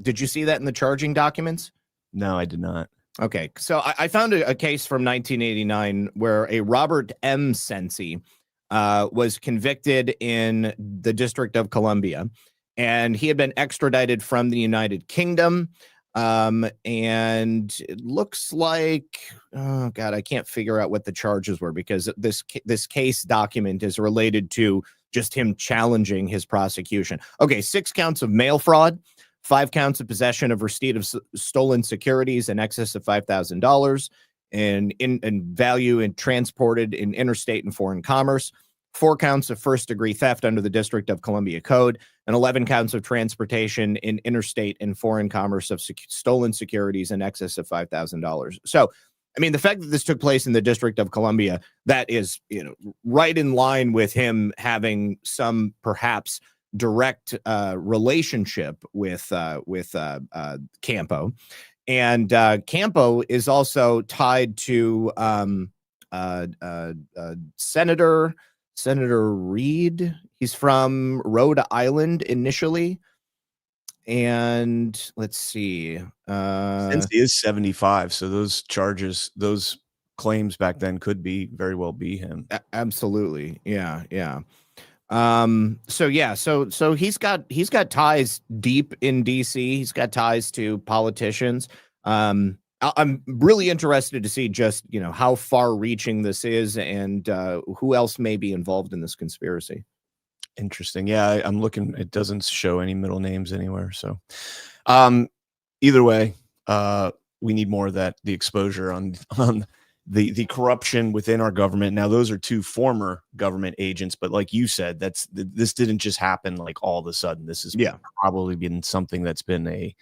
Did you see that in the charging documents? No, I did not. Okay, so I found a case from 1989 where a Robert M. Sensi was convicted in the District of Columbia, and he had been extradited from the United Kingdom. And it looks like, oh God, I can't figure out what the charges were because this case document is related to just him challenging his prosecution. Okay, 6 counts of mail fraud, 5 counts of possession of receipt of stolen securities in excess of $5,000 and in value and transported in interstate and foreign commerce, 4 counts of first-degree theft under the District of Columbia Code, and 11 counts of transportation in interstate and foreign commerce of stolen securities in excess of $5,000. So, I mean, the fact that this took place in the District of Columbia, that is, right in line with him having some perhaps direct relationship with Campo. And Campo is also tied to Senator Reed. He's from Rhode Island initially. And let's see. Since he is 75, so those charges, those claims back then could very well be him. Absolutely. Yeah. So he's got ties deep in DC. He's got ties to politicians. I'm really interested to see just, how far reaching this is and who else may be involved in this conspiracy. Interesting. Yeah, I'm looking. It doesn't show any middle names anywhere. So either way, we need more of that, the exposure on the corruption within our government. Now, those are 2 former government agents, but like you said, this didn't just happen like all of a sudden. This has probably been something that's been a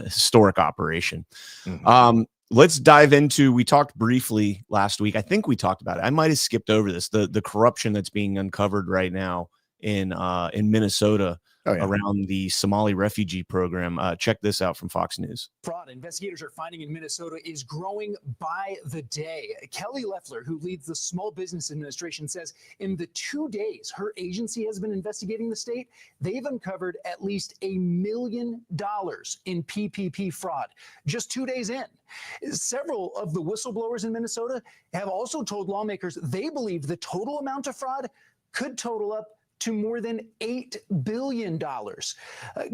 historic operation. Mm-hmm. Let's dive into, we talked briefly last week. I think we talked about it. I might have skipped over this, the corruption that's being uncovered right now in Minnesota around the Somali refugee program. Check this out from Fox News. Fraud investigators are finding in Minnesota is growing by the day. Kelly Loeffler, who leads the Small Business Administration, says in the 2 days her agency has been investigating the state, they've uncovered at least $1 million in PPP fraud just 2 days in. Several of the whistleblowers in Minnesota have also told lawmakers they believe the total amount of fraud could total up to more than $8 billion.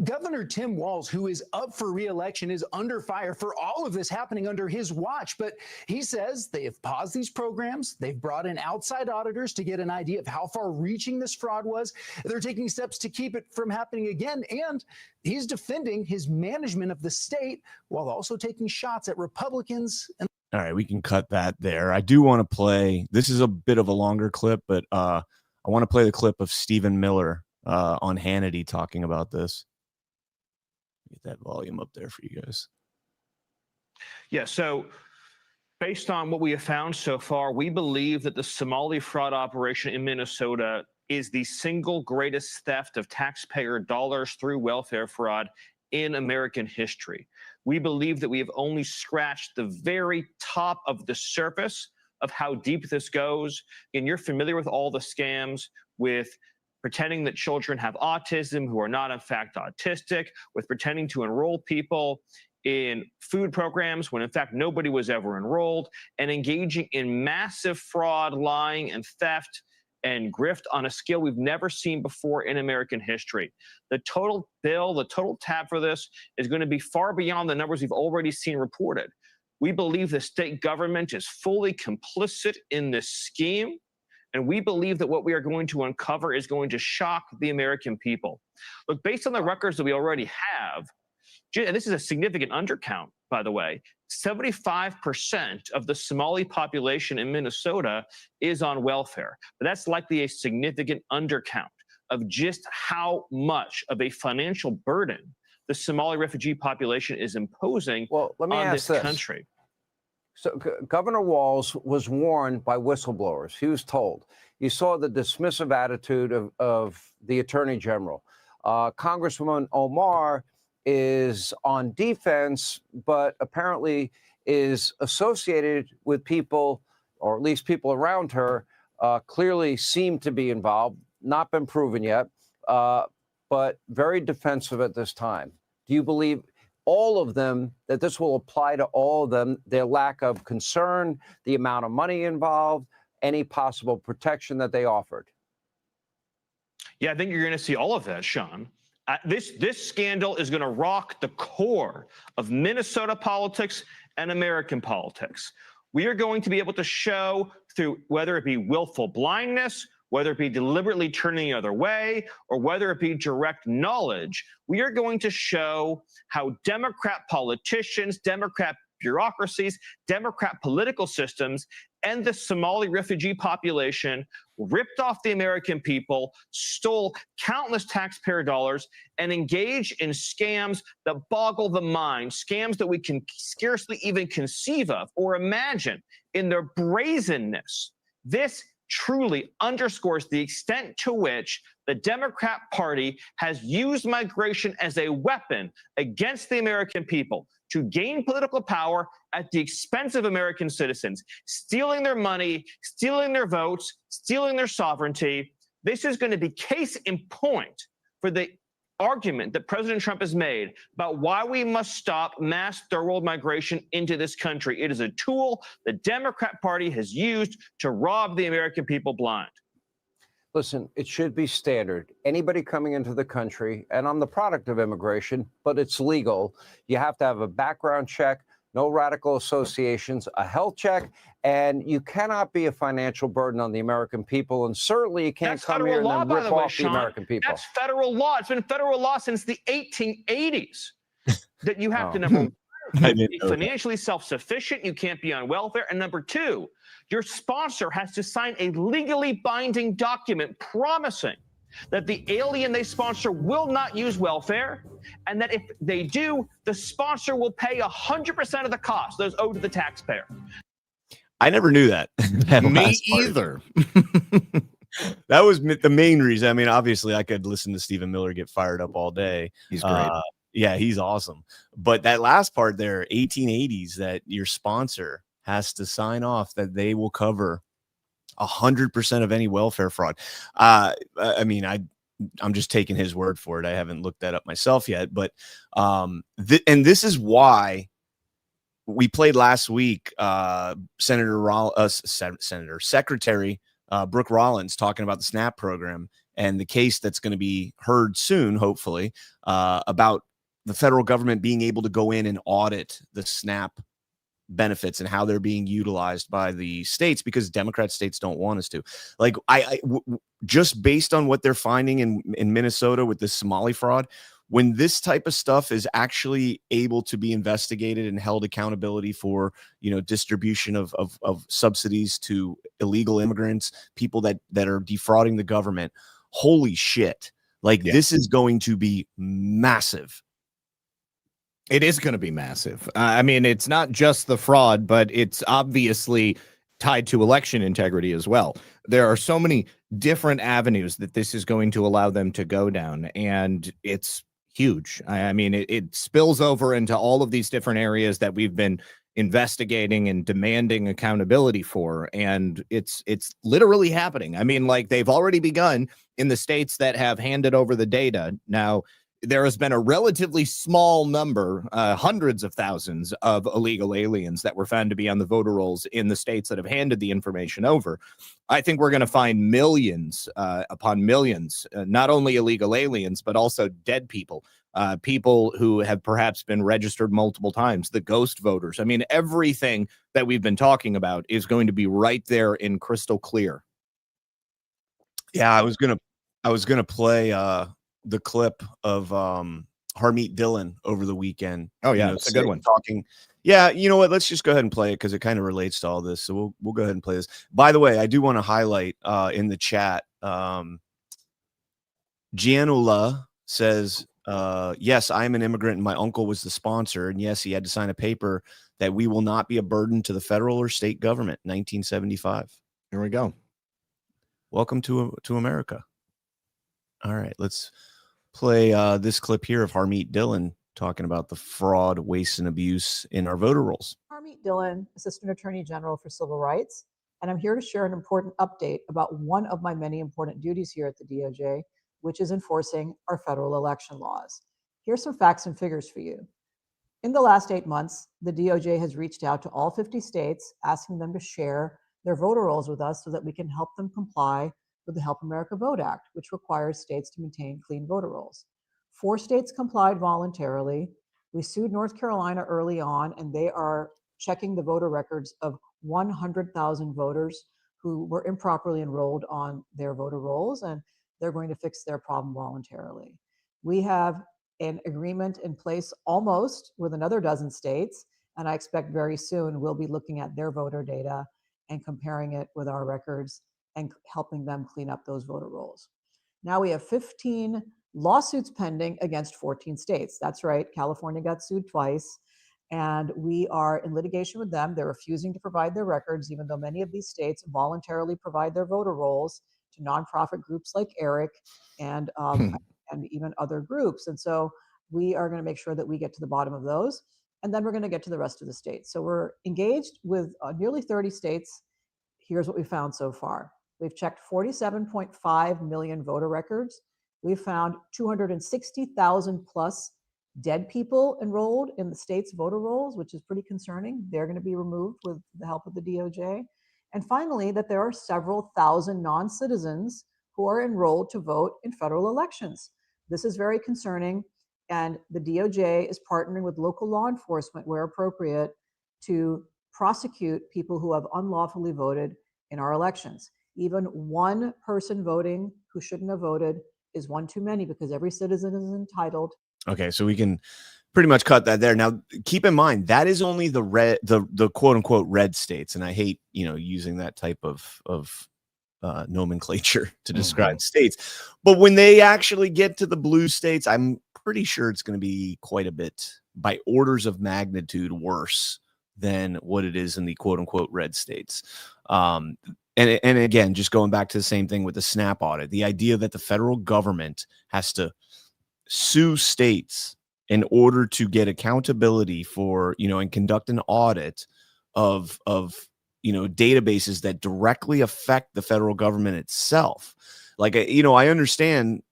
Governor Tim Walz, who is up for re-election, is under fire for all of this happening under his watch. But he says they have paused these programs. They've brought in outside auditors to get an idea of how far-reaching this fraud was. They're taking steps to keep it from happening again. And he's defending his management of the state while also taking shots at Republicans. All right, we can cut that there. I do want to play. This is a bit of a longer clip, but I want to play the clip of Stephen Miller on Hannity talking about this. Get that volume up there for you guys. Yeah, so based on what we have found so far, we believe that the Somali fraud operation in Minnesota is the single greatest theft of taxpayer dollars through welfare fraud in American history. We believe that we have only scratched the very top of the surface of how deep this goes. And you're familiar with all the scams with pretending that children have autism who are not in fact autistic, with pretending to enroll people in food programs when in fact nobody was ever enrolled, and engaging in massive fraud, lying, and theft and grift on a scale we've never seen before in American history. The total bill, the total tab for this is going to be far beyond the numbers we've already seen reported. We believe the state government is fully complicit in this scheme, and we believe that what we are going to uncover is going to shock the American people. Look, based on the records that we already have, and this is a significant undercount, by the way, 75% of the Somali population in Minnesota is on welfare. But that's likely a significant undercount of just how much of a financial burden the Somali refugee population is imposing on this country. So Governor Walz was warned by whistleblowers. He was told. You saw the dismissive attitude of the Attorney General. Congresswoman Omar is on defense, but apparently is associated with people, or at least people around her, clearly seem to be involved, not been proven yet, but very defensive at this time. Do you believe all of them, that this will apply to all of them, their lack of concern, the amount of money involved, any possible protection that they offered? Yeah, I think you're going to see all of that, Sean. This scandal is going to rock the core of Minnesota politics and American politics. We are going to be able to show through whether it be willful blindness, whether it be deliberately turning the other way, or whether it be direct knowledge, we are going to show how Democrat politicians, Democrat bureaucracies, Democrat political systems, and the Somali refugee population ripped off the American people, stole countless taxpayer dollars, and engaged in scams that boggle the mind, scams that we can scarcely even conceive of or imagine in their brazenness. This truly underscores the extent to which the Democrat Party has used migration as a weapon against the American people to gain political power at the expense of American citizens, stealing their money, stealing their votes, stealing their sovereignty. This is going to be case in point for the argument that President Trump has made about why we must stop mass third-world migration into this country. It is a tool the Democrat Party has used to rob the American people blind. Listen, it should be standard. Anybody coming into the country, and I'm the product of immigration, but it's legal. You have to have a background check, no radical associations, a health check, and you cannot be a financial burden on the American people. And certainly you can't come here and then rip off the American people. That's federal law. It's been federal law since the 1880s that you have to, number one, be financially self-sufficient. You can't be on welfare. And number two, your sponsor has to sign a legally binding document promising that the alien they sponsor will not use welfare, and that if they do, the sponsor will pay 100% of the cost those owed to the taxpayer. I never knew that. Me either. That was the main reason. I mean, obviously, I could listen to Stephen Miller get fired up all day. He's great. Yeah, he's awesome. But that last part there, 1880s, that your sponsor has to sign off that they will cover 100% of any welfare fraud. I mean, I'm just taking his word for it. I haven't looked that up myself yet, but and this is why we played last week. Secretary Brooke Rollins talking about the SNAP program and the case that's going to be heard soon, hopefully, about the federal government being able to go in and audit the SNAP benefits and how they're being utilized by the states, because Democrat states don't want us to. Like, just based on what they're finding in Minnesota with this Somali fraud, when this type of stuff is actually able to be investigated and held accountability for, distribution of subsidies to illegal immigrants, people that are defrauding the government, holy shit. Like, this is going to be massive. It is going to be massive. I mean, it's not just the fraud, but it's obviously tied to election integrity as well. There are so many different avenues that this is going to allow them to go down, and it's huge. I mean, it spills over into all of these different areas that we've been investigating and demanding accountability for, and it's literally happening. I mean, like, they've already begun in the states that have handed over the data. Now, there has been a relatively small number, hundreds of thousands of illegal aliens that were found to be on the voter rolls in the states that have handed the information over. I think we're going to find millions upon millions, not only illegal aliens, but also dead people, people who have perhaps been registered multiple times, the ghost voters. I mean, everything that we've been talking about is going to be right there in crystal clear. Yeah, I was gonna play the clip of Harmeet Dillon over the weekend. Oh yeah, it's a good one. Talking. Yeah, you know what? Let's just go ahead and play it because it kind of relates to all this. So we'll go ahead and play this. By the way, I do want to highlight in the chat. Gianula says, yes, I'm an immigrant and my uncle was the sponsor. And yes, he had to sign a paper that we will not be a burden to the federal or state government. 1975. Here we go. Welcome to America. All right, let's play this clip here of Harmeet Dillon talking about the fraud, waste, and abuse in our voter rolls. Harmeet Dillon, Assistant Attorney General for Civil Rights, and I'm here to share an important update about one of my many important duties here at the DOJ, which is enforcing our federal election laws. Here's some facts and figures for you. In the last 8 months, the DOJ has reached out to all 50 states, asking them to share their voter rolls with us so that we can help them comply with the Help America Vote Act, which requires states to maintain clean voter rolls. 4 states complied voluntarily. We sued North Carolina early on, and they are checking the voter records of 100,000 voters who were improperly enrolled on their voter rolls, and they're going to fix their problem voluntarily. We have an agreement in place almost with another dozen states, and I expect very soon we'll be looking at their voter data and comparing it with our records and helping them clean up those voter rolls. Now we have 15 lawsuits pending against 14 states. That's right, California got sued twice, and we are in litigation with them. They're refusing to provide their records, even though many of these states voluntarily provide their voter rolls to nonprofit groups like ERIC and even other groups. And so we are going to make sure that we get to the bottom of those, and then we're going to get to the rest of the states. So we're engaged with nearly 30 states. Here's what we found so far. We've checked 47.5 million voter records. We've found 260,000 plus dead people enrolled in the state's voter rolls, which is pretty concerning. They're going to be removed with the help of the DOJ. And finally, that there are several thousand non-citizens who are enrolled to vote in federal elections. This is very concerning, and the DOJ is partnering with local law enforcement where appropriate to prosecute people who have unlawfully voted in our elections. Even one person voting who shouldn't have voted is one too many, because every citizen is entitled. Okay, so we can pretty much cut that there. Now, keep in mind that is only the quote unquote red states, and I hate using that type of nomenclature to describe states. But when they actually get to the blue states, I'm pretty sure it's going to be quite a bit, by orders of magnitude, worse than what it is in the quote unquote red states. And again, just going back to the same thing with the SNAP audit, the idea that the federal government has to sue states in order to get accountability for, and conduct an audit of databases that directly affect the federal government itself. Like, I understand,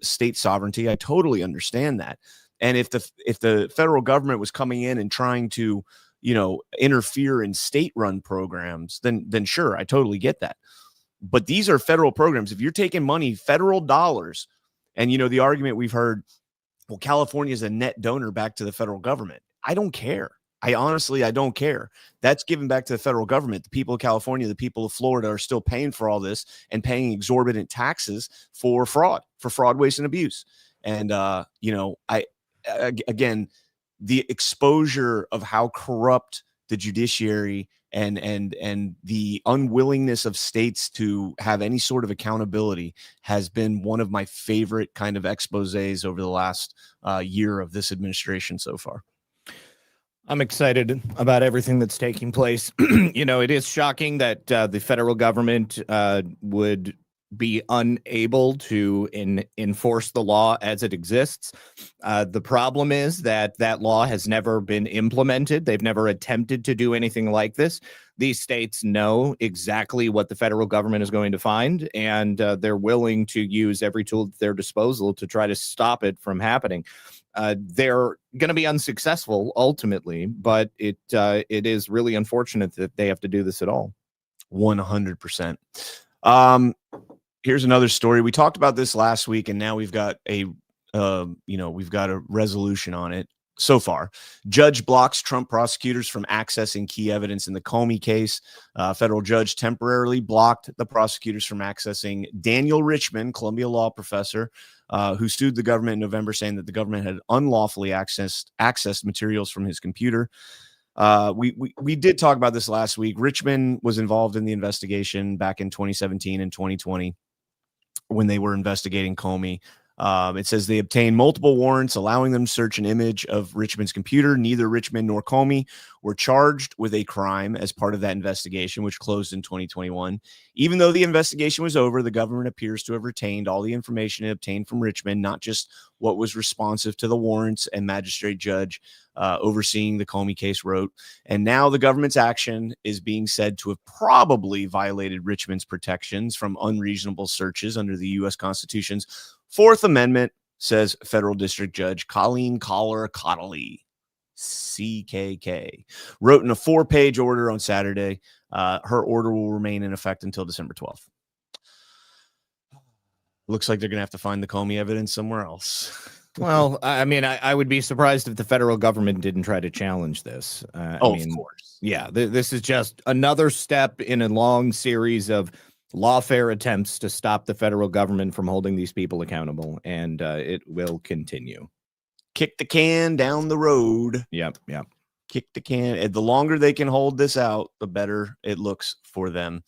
state sovereignty. I totally understand that. And if the federal government was coming in and trying to, interfere in state-run programs, then sure, I totally get that. But these are federal programs. If you're taking money, federal dollars, and, the argument we've heard, well, California is a net donor back to the federal government. I don't care. I don't care. That's given back to the federal government. The people of California, the people of Florida are still paying for all this and paying exorbitant taxes for fraud, waste, and abuse. And, again, the exposure of how corrupt the judiciary and the unwillingness of states to have any sort of accountability has been one of my favorite kind of exposés over the last year of this administration so far. I'm excited about everything that's taking place. It is shocking that the federal government would be unable to enforce the law as it exists. The problem is that law has never been implemented. They've never attempted to do anything like this. These states know exactly what the federal government is going to find, and they're willing to use every tool at their disposal to try to stop it from happening. They're going to be unsuccessful ultimately, but it is really unfortunate that they have to do this at all. 100%. Here's another story. We talked about this last week, and now we've got a resolution on it. So far, judge blocks Trump prosecutors from accessing key evidence in the Comey case. Federal judge temporarily blocked the prosecutors from accessing Daniel Richman, Columbia law professor, who sued the government in November, saying that the government had unlawfully accessed materials from his computer. We did talk about this last week. Richman was involved in the investigation back in 2017 and 2020 when they were investigating Comey. It says they obtained multiple warrants allowing them to search an image of Richman's computer. Neither Richman nor Comey were charged with a crime as part of that investigation, which closed in 2021. Even though the investigation was over, the government appears to have retained all the information it obtained from Richman, not just what was responsive to the warrants and magistrate judge overseeing the Comey case wrote. And now the government's action is being said to have probably violated Richman's protections from unreasonable searches under the U.S. Constitution's Fourth Amendment, says federal district judge Colleen Collar-Cottley, CKK, wrote in a 4-page order on Saturday. Her order will remain in effect until December 12th. Looks like they're going to have to find the Comey evidence somewhere else. Well, I mean, I would be surprised if the federal government didn't try to challenge this. Of course. Yeah, this is just another step in a long series of lawfare attempts to stop the federal government from holding these people accountable, and it will continue. Kick the can down the road. Yep. Kick the can. The longer they can hold this out, the better it looks for them.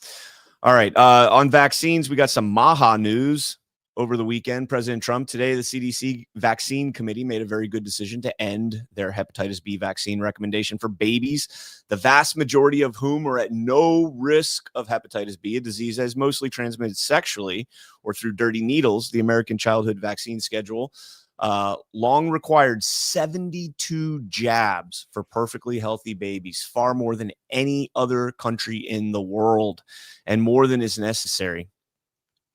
All right. On vaccines, we got some Maha news. Over the weekend, President Trump, today, the CDC vaccine committee made a very good decision to end their hepatitis B vaccine recommendation for babies, the vast majority of whom are at no risk of hepatitis B, a disease that is mostly transmitted sexually or through dirty needles. The American Childhood Vaccine Schedule long required 72 jabs for perfectly healthy babies, far more than any other country in the world, and more than is necessary.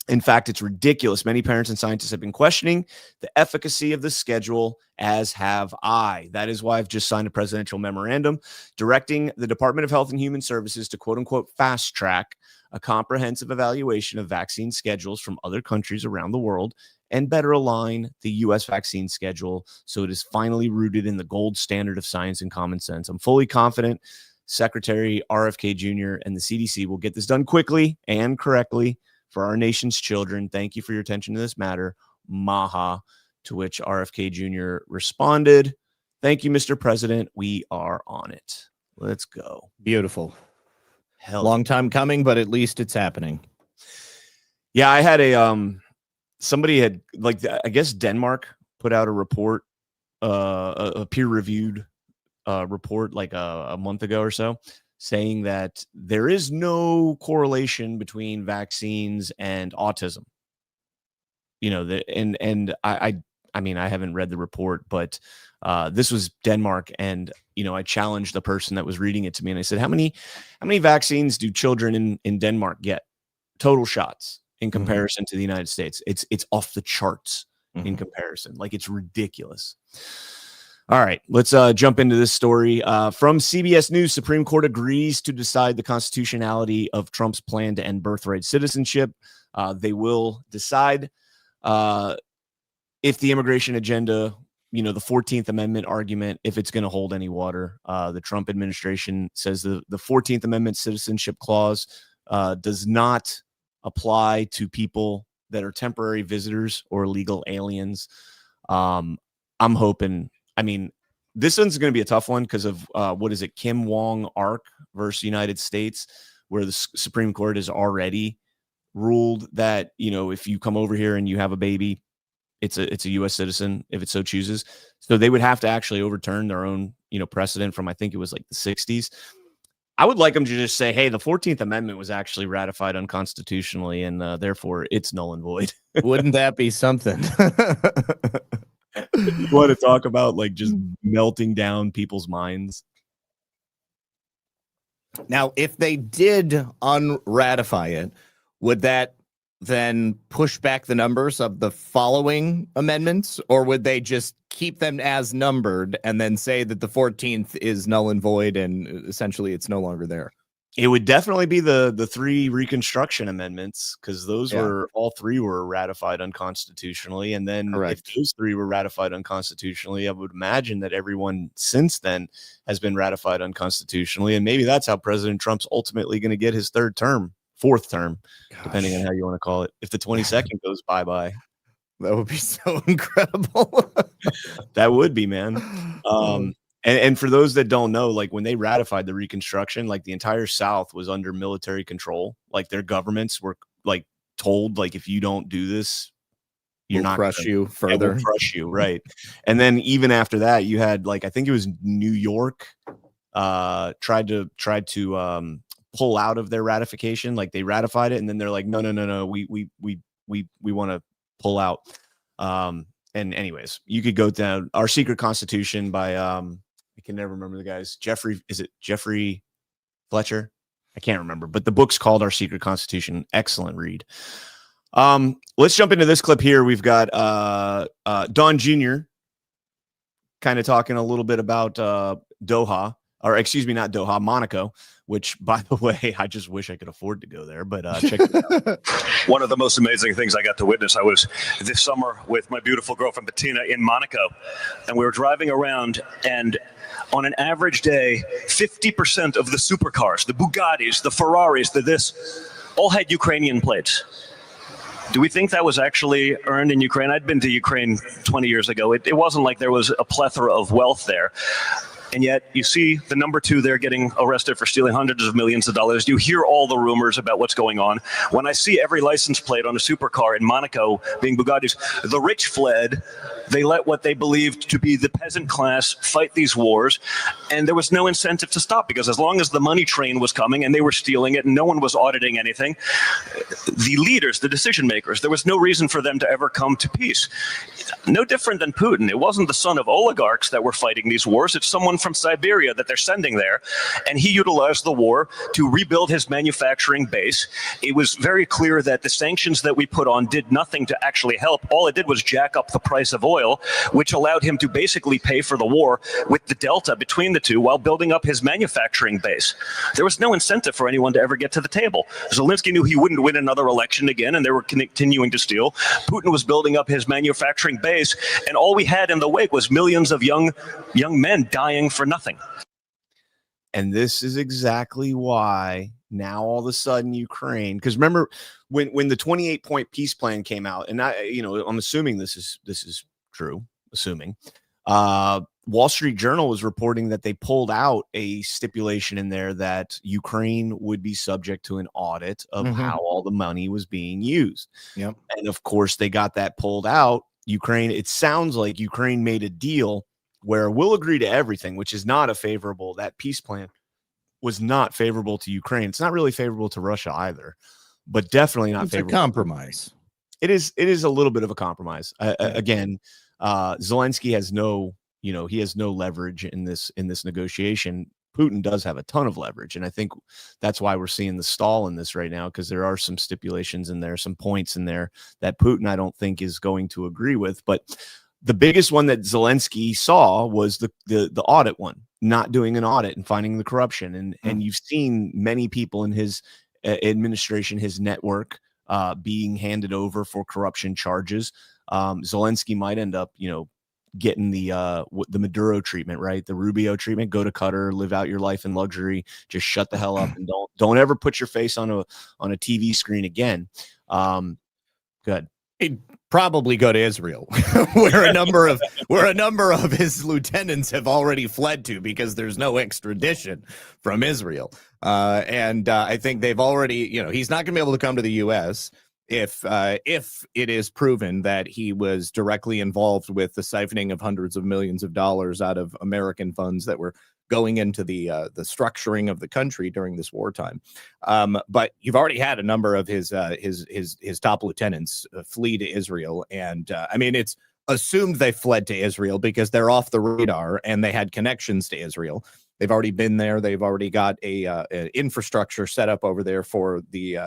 In fact, it's ridiculous. Many parents and scientists have been questioning the efficacy of the schedule, as have I. That is why I've just signed a presidential memorandum directing the Department of Health and Human Services to, quote unquote, fast track a comprehensive evaluation of vaccine schedules from other countries around the world and better align the U.S. vaccine schedule so it is finally rooted in the gold standard of science and common sense. I'm fully confident Secretary RFK Jr. and the CDC will get this done quickly and correctly for our nation's children. Thank you for your attention to this matter. Maha. To which RFK Jr. responded, "Thank you, Mr. President. We are on it. Let's go." Beautiful. Hell, long time coming, but at least it's happening. Yeah, I had somebody had, like, I guess Denmark put out a report, a peer-reviewed report like a month ago or so, saying that there is no correlation between vaccines and autism. You know, I mean, I haven't read the report, but this was Denmark, and I challenged the person that was reading it to me, and I said, "How many vaccines do children in Denmark get? Total shots in comparison to the United States?" It's off the charts in comparison. Like, it's ridiculous. All right, let's jump into this story. From CBS News, Supreme Court agrees to decide the constitutionality of Trump's plan to end birthright citizenship. They will decide if the immigration agenda, the 14th Amendment argument, if it's going to hold any water. The Trump administration says the 14th Amendment citizenship clause does not apply to people that are temporary visitors or illegal aliens. I'm hoping. I mean, this one's going to be a tough one because of what is it, Kim Wong Ark versus United States, where the Supreme Court has already ruled that, if you come over here and you have a baby, it's a U.S. citizen if it so chooses. So they would have to actually overturn their own, precedent from, I think it was like the 60s. I would like them to just say, hey, the 14th Amendment was actually ratified unconstitutionally, and therefore it's null and void. Wouldn't that be something? You want to talk about like just melting down people's minds? Now, if they did unratify it, would that then push back the numbers of the following amendments, or would they just keep them as numbered and then say that the 14th is null and void and essentially it's no longer there? It would definitely be the three Reconstruction amendments, because those were all three were ratified unconstitutionally. And then if those three were ratified unconstitutionally, I would imagine that everyone since then has been ratified unconstitutionally. And maybe that's how President Trump's ultimately going to get his fourth term, depending on how you want to call it. If the 22nd goes bye-bye. That would be so incredible. That would be, man. And for those that don't know, like when they ratified the Reconstruction, like the entire South was under military control. Like their governments were like told, like, if you don't do this, we'll crush you further. We'll crush you, right? And then even after that, you had like, I think it was New York tried to pull out of their ratification. Like they ratified it, and then they're like, no, we want to pull out. And anyways, you could go down Our Secret Constitution by I can never remember the guys. Jeffrey Fletcher? I can't remember, but the book's called Our Secret Constitution. Excellent read. Let's jump into this clip here. We've got Don Jr. kind of talking a little bit about Doha, or excuse me, not Doha, Monaco, which, by the way, I just wish I could afford to go there, but check it out. One of the most amazing things I got to witness, I was this summer with my beautiful girlfriend Bettina in Monaco, and we were driving around, and on an average day, 50% of the supercars, the Bugattis, the Ferraris, all had Ukrainian plates. Do we think that was actually earned in Ukraine? I'd been to Ukraine 20 years ago. It wasn't like there was a plethora of wealth there. And yet you see the number two there getting arrested for stealing hundreds of millions of dollars. You hear all the rumors about what's going on. When I see every license plate on a supercar in Monaco being Bugattis, the rich fled. They let what they believed to be the peasant class fight these wars. And there was no incentive to stop, because as long as the money train was coming and they were stealing it and no one was auditing anything, the leaders, the decision makers, there was no reason for them to ever come to peace. No different than Putin. It wasn't the son of oligarchs that were fighting these wars. It's someone from Siberia that they're sending there. And he utilized the war to rebuild his manufacturing base. It was very clear that the sanctions that we put on did nothing to actually help. All it did was jack up the price of oil, which allowed him to basically pay for the war with the delta between the two while building up his manufacturing base. There was no incentive for anyone to ever get to the table. Zelensky knew he wouldn't win another election again, and they were continuing to steal. Putin was building up his manufacturing base, and all we had in the wake was millions of young men dying for nothing. And this is exactly why now all of a sudden Ukraine, because remember when the 28-point peace plan came out, and I'm assuming this is true, Wall Street Journal was reporting that they pulled out a stipulation in there that Ukraine would be subject to an audit of how all the money was being used. Yep. And of course they got that pulled out. It sounds like Ukraine made a deal where we'll agree to everything, which is not that peace plan was not favorable to Ukraine. It's not really favorable to Russia either, but definitely not favorable. It's a compromise. It is a little bit of a compromise. Again, Zelensky has he has no leverage in this negotiation. Putin does have a ton of leverage, and I think that's why we're seeing the stall in this right now, because there are some stipulations in there, some points in there that Putin I don't think is going to agree with. But The biggest one that Zelensky saw was the audit one, not doing an audit and finding the corruption. And you've seen many people in his administration, his network, being handed over for corruption charges. Zelensky might end up, getting the Maduro treatment, right? The Rubio treatment. Go to Qatar, live out your life in luxury, just shut the hell up, and don't ever put your face on a TV screen again. Good. He'd probably go to Israel, where a number of his lieutenants have already fled to, because there's no extradition from Israel. And I think they've already, he's not going to be able to come to the U.S. if it is proven that he was directly involved with the siphoning of hundreds of millions of dollars out of American funds that were going into the structuring of the country during this wartime. But you've already had a number of his top lieutenants flee to Israel. And I mean, it's assumed they fled to Israel because they're off the radar and they had connections to Israel. They've already been there. They've already got a infrastructure set up over there for the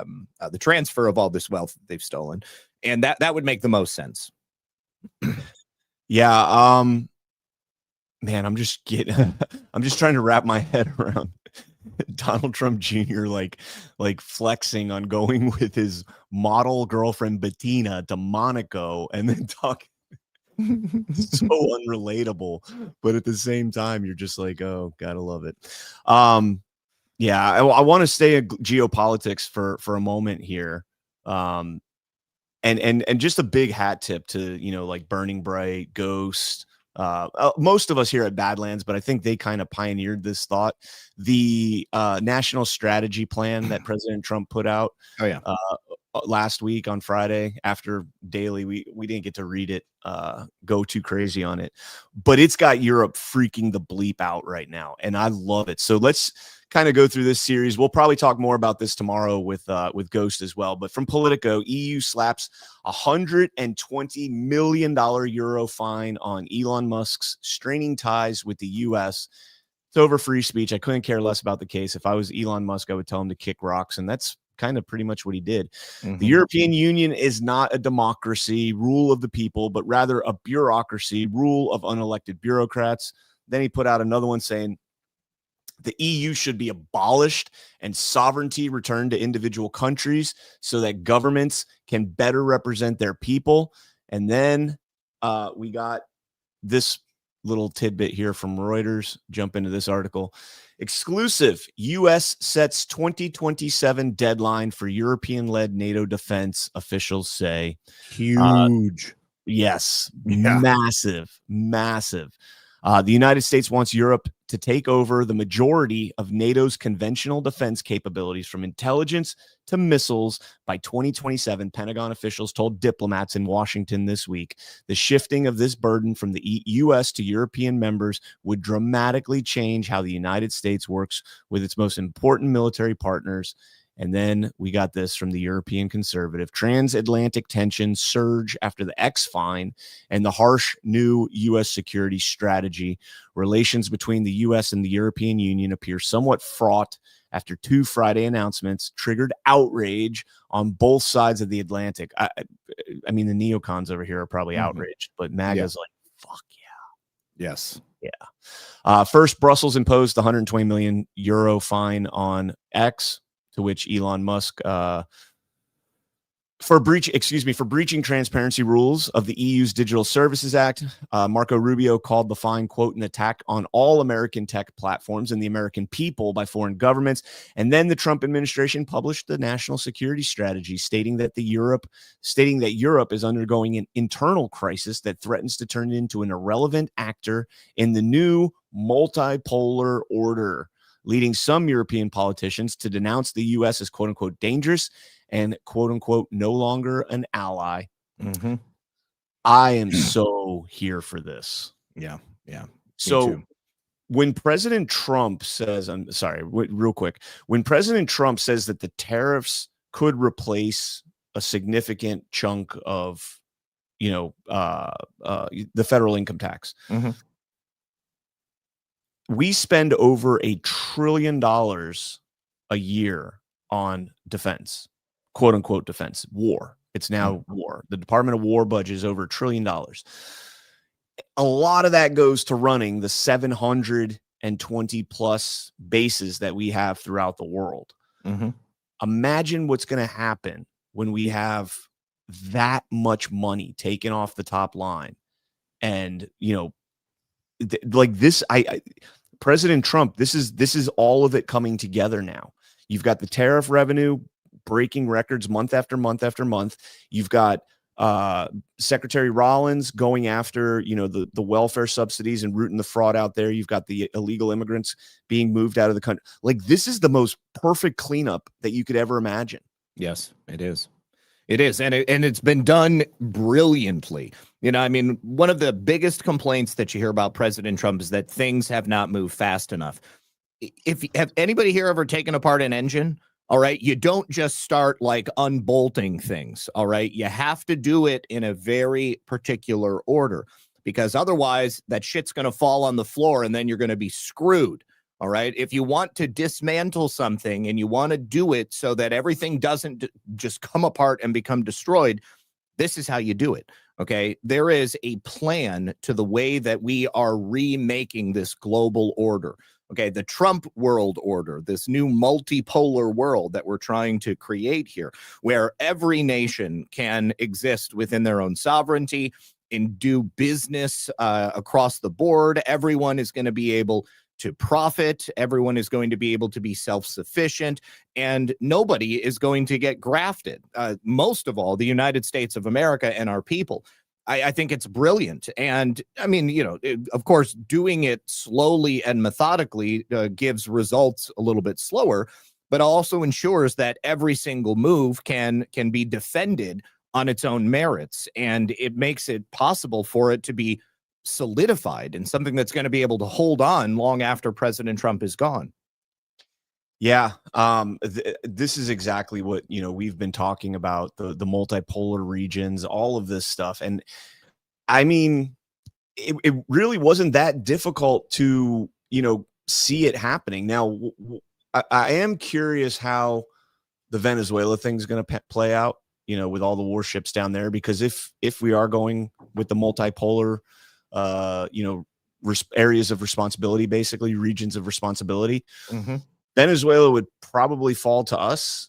transfer of all this wealth they've stolen. And that would make the most sense. Yeah. Man, I'm just trying to wrap my head around Donald Trump Jr. like flexing on going with his model girlfriend Bettina to Monaco and then talking so unrelatable, but at the same time you're just like, oh, gotta love it. Yeah, I want to stay in geopolitics for a moment here. And just a big hat tip to, like Burning Bright, Ghost, most of us here at Badlands, but I think they kind of pioneered this thought. The national strategy plan that President Trump put out last week on Friday after Daily, we didn't get to read it, go too crazy on it, but it's got Europe freaking the bleep out right now, and I love it. So let's kind of go through this series. We'll probably talk more about this tomorrow with Ghost as well. But from Politico, EU slaps $120 million euro fine on Elon Musk's straining ties with the U.S. It's over free speech. I couldn't care less about the case. If I was Elon Musk, I would tell him to kick rocks, and that's kind of pretty much what he did. The European Union is not a democracy, rule of the people, but rather a bureaucracy, rule of unelected bureaucrats. Then he put out another one saying the EU should be abolished and sovereignty returned to individual countries so that governments can better represent their people. And then we got this little tidbit here from Reuters. Jump into this article. Exclusive. U.S. sets 2027 deadline for European-led NATO defense, officials say. Huge. Yes. Yeah. Massive. The United States wants Europe to take over the majority of NATO's conventional defense capabilities, from intelligence to missiles, by 2027, Pentagon officials told diplomats in Washington this week. The shifting of this burden from the U.S. to European members would dramatically change how the United States works with its most important military partners. And then we got this from the European conservative. Transatlantic tensions surge after the X fine and the harsh new U.S. security strategy. Relations between the U.S. and the European Union appear somewhat fraught after two Friday announcements triggered outrage on both sides of the Atlantic. I mean, the neocons over here are probably outraged, but MAGA's like, fuck yeah. Yes. Yeah. First, Brussels imposed the 120 million euro fine on X, to which Elon Musk, for breaching transparency rules of the EU's Digital Services Act. Marco Rubio called the fine, quote, an attack on all American tech platforms and the American people by foreign governments. And then the Trump administration published the national security strategy, stating that Europe is undergoing an internal crisis that threatens to turn it into an irrelevant actor in the new multipolar order, leading some European politicians to denounce the U.S. as, quote unquote, dangerous and, quote unquote, no longer an ally. I am so here for this. Yeah. So when President Trump says, real quick, when President Trump says that the tariffs could replace a significant chunk of, the federal income tax, we spend over $1 trillion a year on defense, quote unquote defense, war. It's now war. The Department of War budget is over $1 trillion. a lot of that goes to running the 720 plus bases that we have throughout the world. Mm-hmm. Imagine what's going to happen when we have that much money taken off the top line. And, like this, President Trump, this is all of it coming together now. You've got the tariff revenue breaking records month after month after month. You've got Secretary Rollins going after, the welfare subsidies and rooting the fraud out there. You've got the illegal immigrants being moved out of the country. Like, this is the most perfect cleanup that you could ever imagine. Yes, it is. It is. And it's been done brilliantly. One of the biggest complaints that you hear about President Trump is that things have not moved fast enough. Have anybody here ever taken apart an engine? All right. You don't just start like unbolting things. All right. You have to do it in a very particular order, because otherwise that shit's going to fall on the floor and then you're going to be screwed. All right. If you want to dismantle something and you want to do it so that everything doesn't just come apart and become destroyed, this is how you do it. Okay. There is a plan to the way that we are remaking this global order. Okay. The Trump world order, this new multipolar world that we're trying to create here, where every nation can exist within their own sovereignty and do business across the board. Everyone is going to be able to profit. Everyone is going to be able to be self-sufficient, and nobody is going to get grafted. Most of all, the United States of America and our people. I think it's brilliant. And of course, doing it slowly and methodically gives results a little bit slower, but also ensures that every single move can be defended on its own merits. And it makes it possible for it to be solidified and something that's going to be able to hold on long after President Trump is gone. Yeah. This is exactly what, we've been talking about, the multipolar regions, all of this stuff. And it really wasn't that difficult to, see it happening. Now, I am curious how the Venezuela thing is going to play out, with all the warships down there, because if we are going with the multipolar, areas of responsibility, basically regions of responsibility, mm-hmm. Venezuela would probably fall to us,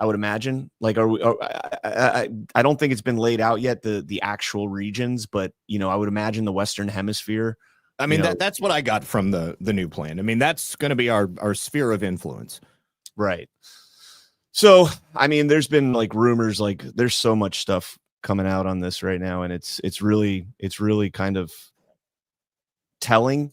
I would imagine. Like, I don't think it's been laid out yet, the actual regions, but I would imagine the Western Hemisphere. That's what I got from the new plan. That's going to be our sphere of influence. Right. So, there's been like rumors, like there's so much stuff coming out on this right now, and it's really kind of telling,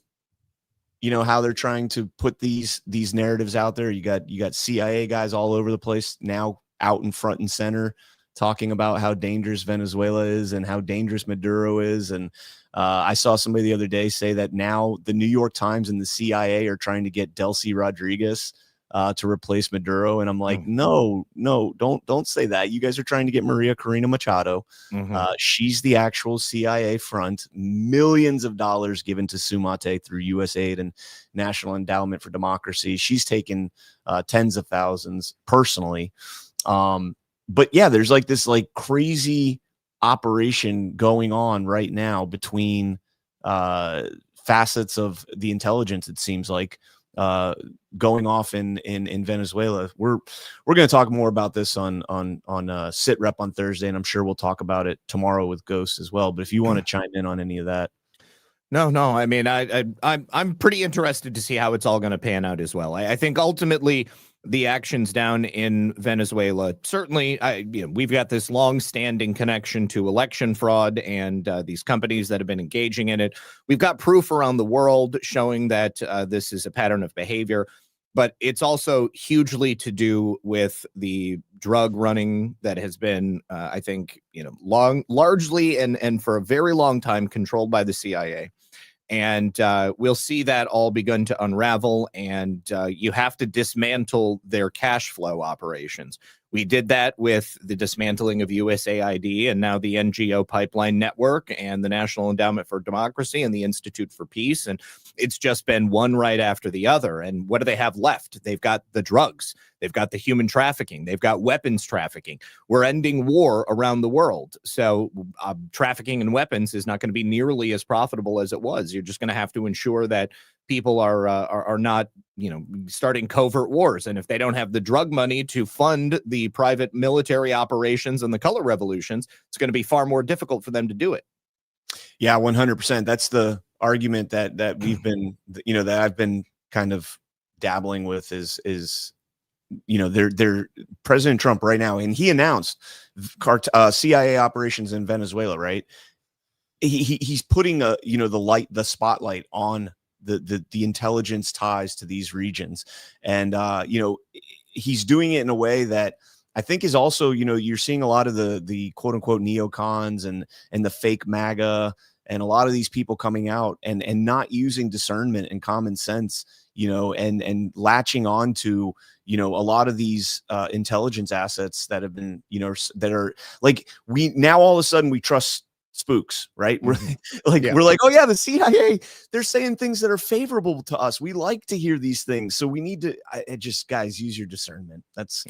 how they're trying to put these narratives out there. You got CIA guys all over the place now, out in front and center, talking about how dangerous Venezuela is and how dangerous Maduro is. And I saw somebody the other day say that now the New York Times and the CIA are trying to get Delcy Rodriguez to replace Maduro. And I'm like, no, don't say that. You guys are trying to get Maria Corina Machado. Mm-hmm. She's the actual CIA front. Millions of dollars given to Sumate through USAID and National Endowment for Democracy. She's taken tens of thousands personally. But yeah, there's like this like crazy operation going on right now between facets of the intelligence, it seems like, going off in Venezuela. We're going to talk more about this on Sit Rep on Thursday, and I'm sure we'll talk about it tomorrow with Ghost as well. But if you want to chime in on any of that. No. I'm pretty interested to see how it's all going to pan out as well. I think ultimately the actions down in Venezuela, certainly, we've got this long-standing connection to election fraud and these companies that have been engaging in it. We've got proof around the world showing that this is a pattern of behavior, but it's also hugely to do with the drug running that has been, I think, largely and for a very long time controlled by the CIA. And we'll see that all begin to unravel, and you have to dismantle their cash flow operations. We did that with the dismantling of USAID and now the NGO Pipeline Network and the National Endowment for Democracy and the Institute for Peace. And it's just been one right after the other. And what do they have left? They've got the drugs. They've got the human trafficking. They've got weapons trafficking. We're ending war around the world. So trafficking in weapons is not going to be nearly as profitable as it was. You're just going to have to ensure that people are not, starting covert wars. And if they don't have the drug money to fund the private military operations and the color revolutions, it's going to be far more difficult for them to do it. Yeah, 100%. That's the argument that we've been, that I've been kind of dabbling with is they're President Trump right now, and he announced CIA operations in Venezuela, right? He's putting the spotlight on the intelligence ties to these regions, and he's doing it in a way that I think is also, you're seeing a lot of the quote unquote neocons and the fake MAGA and a lot of these people coming out and not using discernment and common sense, and latching on to, a lot of these intelligence assets that have been, that are like, we now all of a sudden we trust spooks, right? We're like, oh yeah, the CIA, they're saying things that are favorable to us. We like to hear these things. So we need to, guys, use your discernment. That's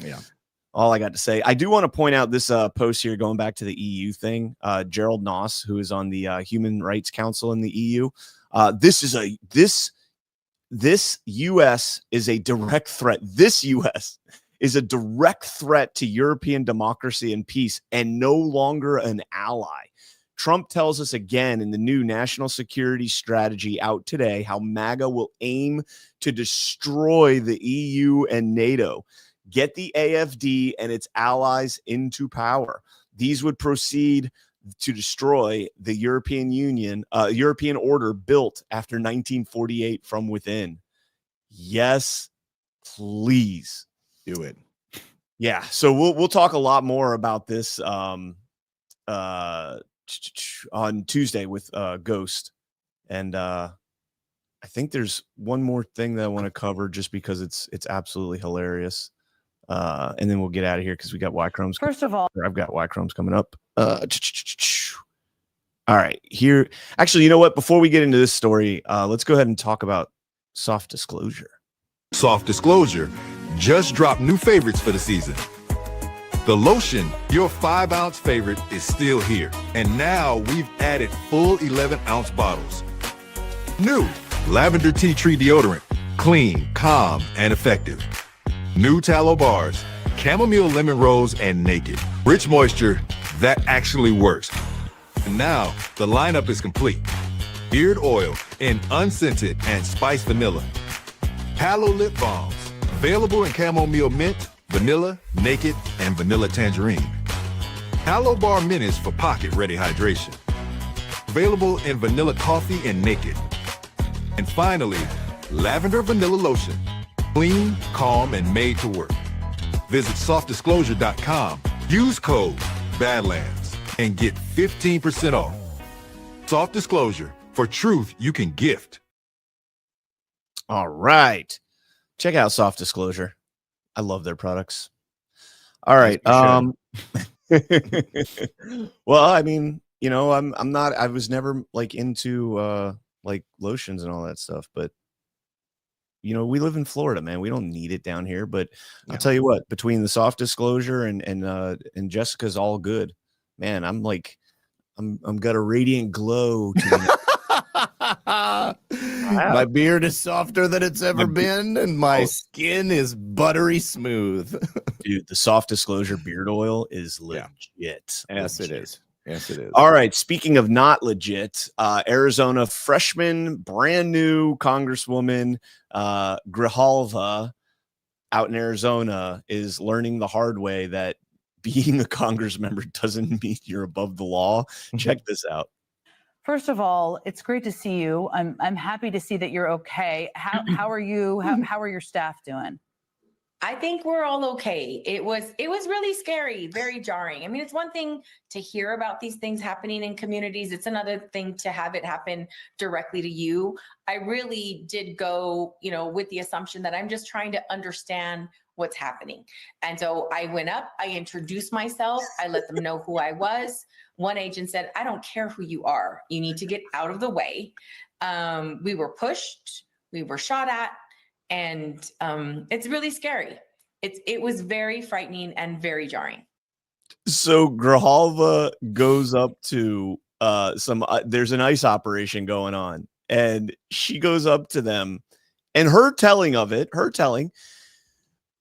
all I got to say. I do want to point out this post here, going back to the EU thing. Gerald Noss, who is on the Human Rights Council in the EU. This US is a direct threat. This US is a direct threat to European democracy and peace, and no longer an ally. Trump tells us again in the new national security strategy out today how MAGA will aim to destroy the EU and NATO, get the AfD and its allies into power. These would proceed to destroy the European Union, European order built after 1948 from within. Yes, please do it. Yeah, so we'll talk a lot more about this on Tuesday with Ghost, and I think there's one more thing that I want to cover just because it's absolutely hilarious, and then we'll get out of here because we got Y-Chromes. First of all, I've got Y-Chromes coming up. All right, here. Actually, you know what? Before we get into this story, let's go ahead and talk about soft disclosure. Soft Disclosure just dropped new favorites for the season. The lotion, your 5-ounce favorite, is still here. And now we've added full 11-ounce bottles. New Lavender Tea Tree Deodorant, clean, calm, and effective. New Tallow Bars, Chamomile Lemon Rose, and Naked. Rich moisture that actually works. And now the lineup is complete. Beard oil in unscented and spiced vanilla. Palo lip balms, available in chamomile mint, vanilla, naked, and vanilla tangerine. Palo Bar minis for pocket-ready hydration. Available in vanilla coffee and naked. And finally, lavender vanilla lotion. Clean, calm, and made to work. Visit softdisclosure.com. Use code Badlands and get 15% off. Soft Disclosure, for truth you can gift. All right. Check out Soft Disclosure. I love their products. All right. Well, I mean, I'm not, I was never like into like lotions and all that stuff, but we live in Florida, man. We don't need it down here, but I'll tell you what, between the Soft Disclosure and Jessica's All Good, man, I'm got a radiant glow to me. My beard is softer than it's ever been, and my skin is buttery smooth. Dude, the Soft Disclosure beard oil is legit. Yes, it is. Yes, it is. All right. Speaking of not legit, Arizona freshman, brand new Congresswoman Grijalva out in Arizona is learning the hard way that being a Congress member doesn't mean you're above the law. Check this out. First of all, it's great to see you. I'm happy to see that you're okay. How are you? How are your staff doing? I think we're all okay. It was really scary, very jarring. I mean, it's one thing to hear about these things happening in communities. It's another thing to have it happen directly to you. I really did go, with the assumption that I'm just trying to understand what's happening. And so I went up, I introduced myself, I let them know who I was. One agent said, I don't care who you are. You need to get out of the way. We were pushed, we were shot at, and it's really scary. It was very frightening and very jarring. So Grijalva goes up to there's an ICE operation going on, and she goes up to them, and her telling,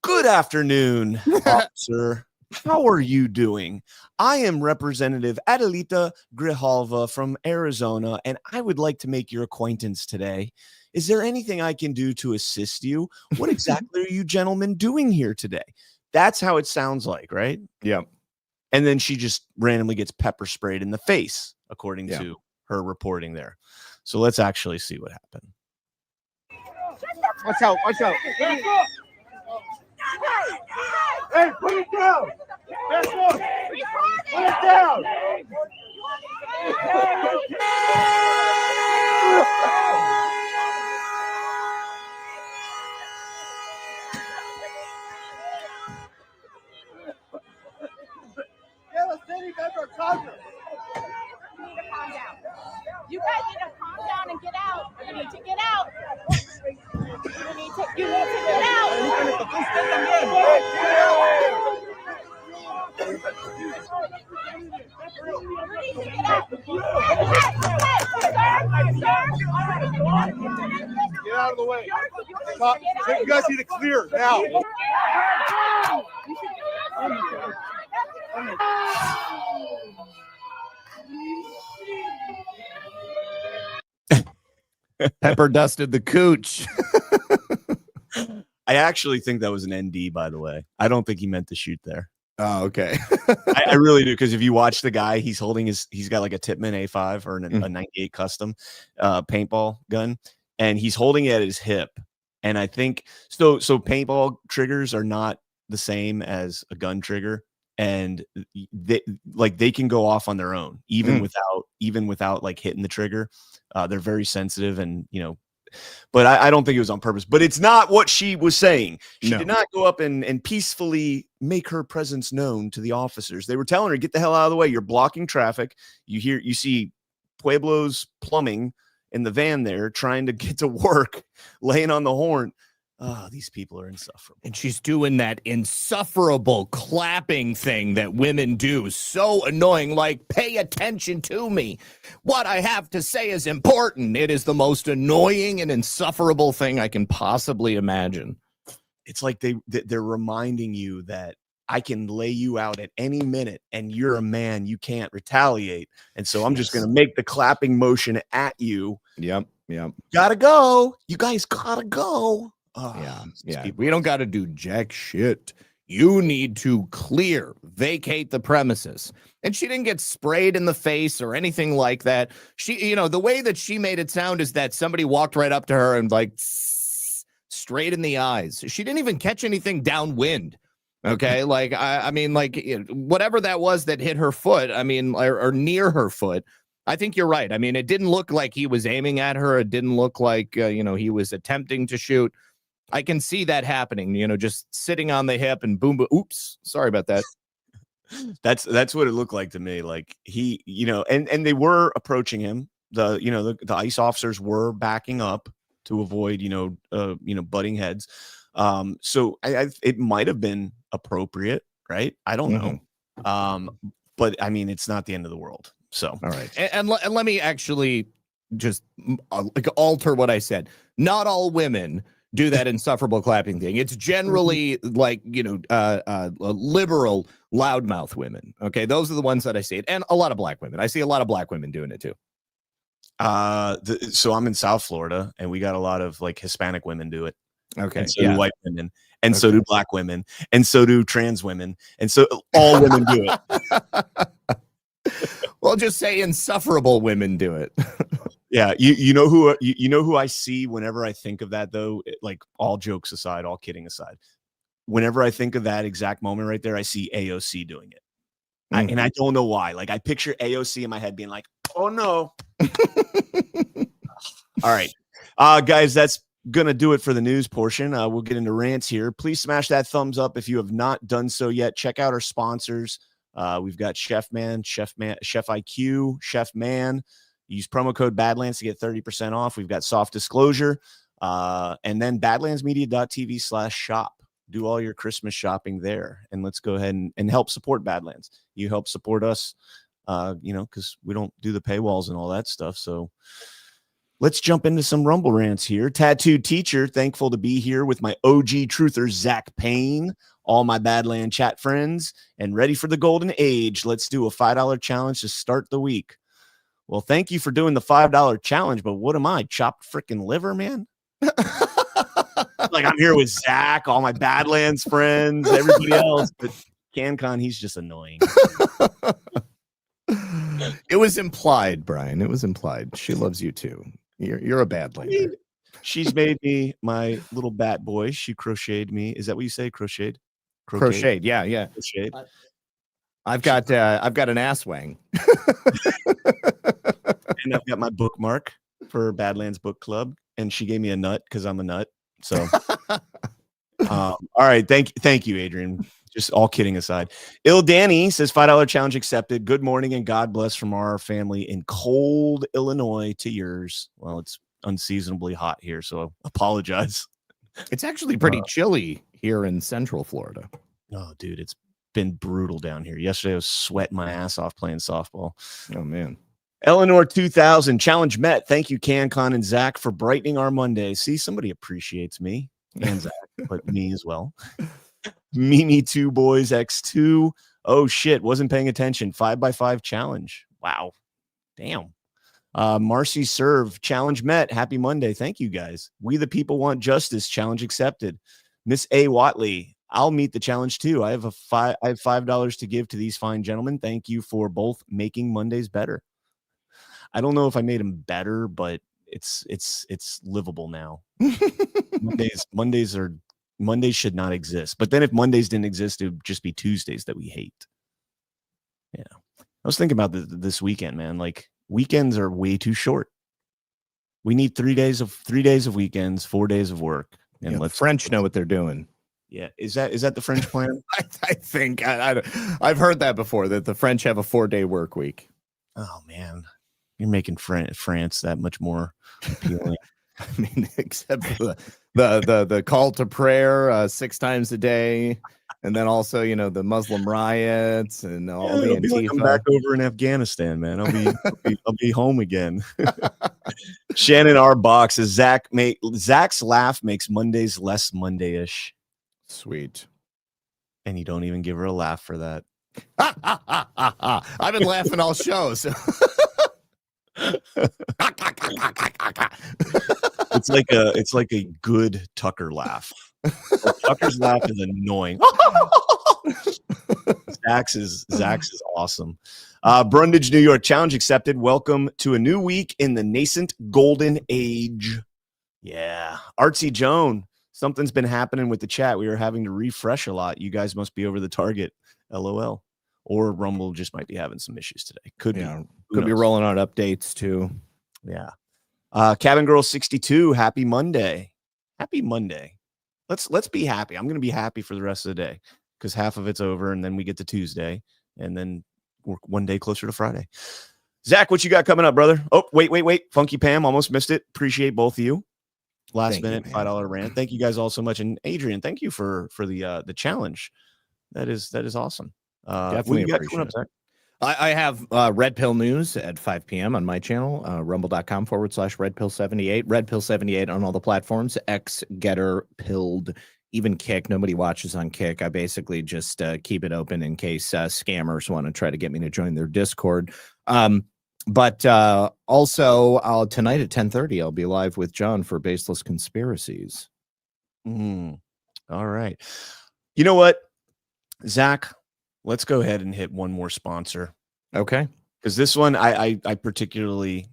good afternoon, officer. How are you doing? I am Representative Adelita Grijalva from Arizona, and I would like to make your acquaintance today. Is there anything I can do to assist you? What exactly are you gentlemen doing here today? That's how it sounds like, right? Yeah. And then she just randomly gets pepper sprayed in the face, according to her reporting there. So let's actually see what happened. Watch out, watch out. Hey, put it down. That's up. Put it down. You guys need to calm down and get out. You need to get out. You need to get out. Get out of the way. Stop. You guys need to clear now. Pepper dusted the cooch. I actually think that was an ND, by the way. I don't think he meant to shoot there. Oh, okay. I really do, because if you watch the guy, he's got like a Tippmann A5 or a 98 custom paintball gun, and he's holding it at his hip. And I think so paintball triggers are not the same as a gun trigger, and they can go off on their own even without like hitting the trigger. They're very sensitive, and but I don't think it was on purpose. But it's not what she was saying. She did not go up and peacefully make her presence known to the officers. They were telling her, get the hell out of the way. You're blocking traffic. You see Pueblo's plumbing in the van there trying to get to work, laying on the horn. Oh, these people are insufferable. And she's doing that insufferable clapping thing that women do. So annoying. Like, pay attention to me. What I have to say is important. It is the most annoying and insufferable thing I can possibly imagine. It's like they're reminding you that I can lay you out at any minute, and you're a man. You can't retaliate. And so I'm just going to make the clapping motion at you. Yep. Gotta go. You guys gotta go. Oh, yeah. We don't got to do jack shit. You need to vacate the premises. And she didn't get sprayed in the face or anything like that. She, the way that she made it sound is that somebody walked right up to her and like straight in the eyes. She didn't even catch anything downwind. Okay. Like, I mean, like whatever that was that hit her foot, I mean, or near her foot. I think you're right. I mean, it didn't look like he was aiming at her. It didn't look like, he was attempting to shoot. I can see that happening, just sitting on the hip and boom, boom. Oops. Sorry about that. That's what it looked like to me. Like he, and they were approaching him. The ICE officers were backing up to avoid, butting heads. So it might have been appropriate, right? I don't know. But I mean, it's not the end of the world. So, all right. And let me actually just alter what I said. Not all women do that insufferable clapping thing. It's generally like, liberal loudmouth women. Okay. Those are the ones that I see it. And a lot of black women. I see a lot of black women doing it too. So I'm in South Florida, and we got a lot of like Hispanic women do it. Okay. And so do white women, and so do black women, and so do trans women. And so all women do it. Well, just say insufferable women do it. Yeah, you know who I see whenever I think of that, though. Like, all jokes aside, all kidding aside, whenever I think of that exact moment right there, I see AOC doing it, and I don't know why. Like, I picture AOC in my head being like, "Oh no!" All right, guys, that's gonna do it for the news portion. We'll get into rants here. Please smash that thumbs up if you have not done so yet. Check out our sponsors. We've got Chef IQ, Chef Man. Use promo code Badlands to get 30% off. We've got Soft Disclosure, and then badlandsmedia.tv/shop. do all your Christmas shopping there, and let's go ahead and help support Badlands. You help support us, because we don't do the paywalls and all that stuff. So let's jump into some Rumble rants here. Tattooed Teacher, thankful to be here with my OG truther, Zak Paine, all my Badland chat friends, and ready for the golden age. Let's do a $5 challenge to start the week. Well, thank you for doing the $5 challenge, but what am I, chopped freaking liver, man? Like, I'm here with Zach, all my Badlands friends, everybody else, but CannCon, he's just annoying. It was implied, Brian. It was implied. She loves you too. You're a Badlander. She's made me my little bat boy. She crocheted me. Is that what you say? Crocheted? Crocheted. Yeah. Crocheted. I've got an ass wang. And I've got my bookmark for Badlands Book Club, and she gave me a nut because I'm a nut. So, all right. Thank you, Adrian. Just all kidding aside. Il Danny says $5 challenge accepted. Good morning and God bless from our family in cold Illinois to yours. Well, it's unseasonably hot here, so apologize. It's actually pretty chilly here in Central Florida. Oh, dude, it's been brutal down here. Yesterday I was sweating my ass off playing softball. Oh, man. Eleanor 2000 challenge met. Thank you, CannCon and Zach, for brightening our Mondays. See, somebody appreciates me and Zach, but me as well. Mimi 2 Boys X2. Oh shit, wasn't paying attention. 5x5 challenge. Wow. Damn. Marcy Serve challenge met. Happy Monday. Thank you guys. We the people want justice. Challenge accepted. Miss A Watley. I'll meet the challenge too. I have $5 to give to these fine gentlemen. Thank you for both making Mondays better. I don't know if I made them better, but it's livable now. Mondays should not exist. But then if Mondays didn't exist, it would just be Tuesdays that we hate. Yeah. I was thinking about this weekend, man. Like, weekends are way too short. We need 3 days of weekends, 4 days of work. And the French know what they're doing. Yeah. Is that the French plan? I think I've heard that before, that the French have a 4-day work week. Oh man. You're making France that much more appealing. I mean, except for the call to prayer 6 times a day, and then also the Muslim riots and all the Antifa. I'm back over in Afghanistan, man. I'll be home again. Shannon R. Box says Zach's laugh makes Mondays less Monday-ish. Sweet. And you don't even give her a laugh for that. I've been laughing all shows. It's like a good Tucker laugh. Tucker's laugh is annoying. Zach's is awesome. Brundage, New York challenge accepted. Welcome to a new week in the nascent golden age. Yeah. Artsy Joan, something's been happening with the chat. We are having to refresh a lot. You guys must be over the target. LOL. Or Rumble just might be having some issues today. Could be rolling out updates too. Yeah. Cabin Girl 62, happy Monday. Happy Monday. Let's be happy. I'm going to be happy for the rest of the day because half of it's over and then we get to Tuesday and then we're one day closer to Friday. Zach, what you got coming up, brother? Oh, wait. Funky Pam, almost missed it. Appreciate both of you. Last minute $5 rant. Thank you guys all so much. And Adrian, thank you for the challenge. That is awesome. Definitely appreciate it. I have Red Pill News at 5 p.m. on my channel, rumble.com/redpill78. Redpill78 on all the platforms. X, Getter, Pilled, even Kick. Nobody watches on Kick. I basically just keep it open in case scammers want to try to get me to join their Discord. But also tonight at 10:30, I'll be live with John for Baseless Conspiracies. All right. You know what, Zach? Let's go ahead and hit one more sponsor. Okay. Because this one, I particularly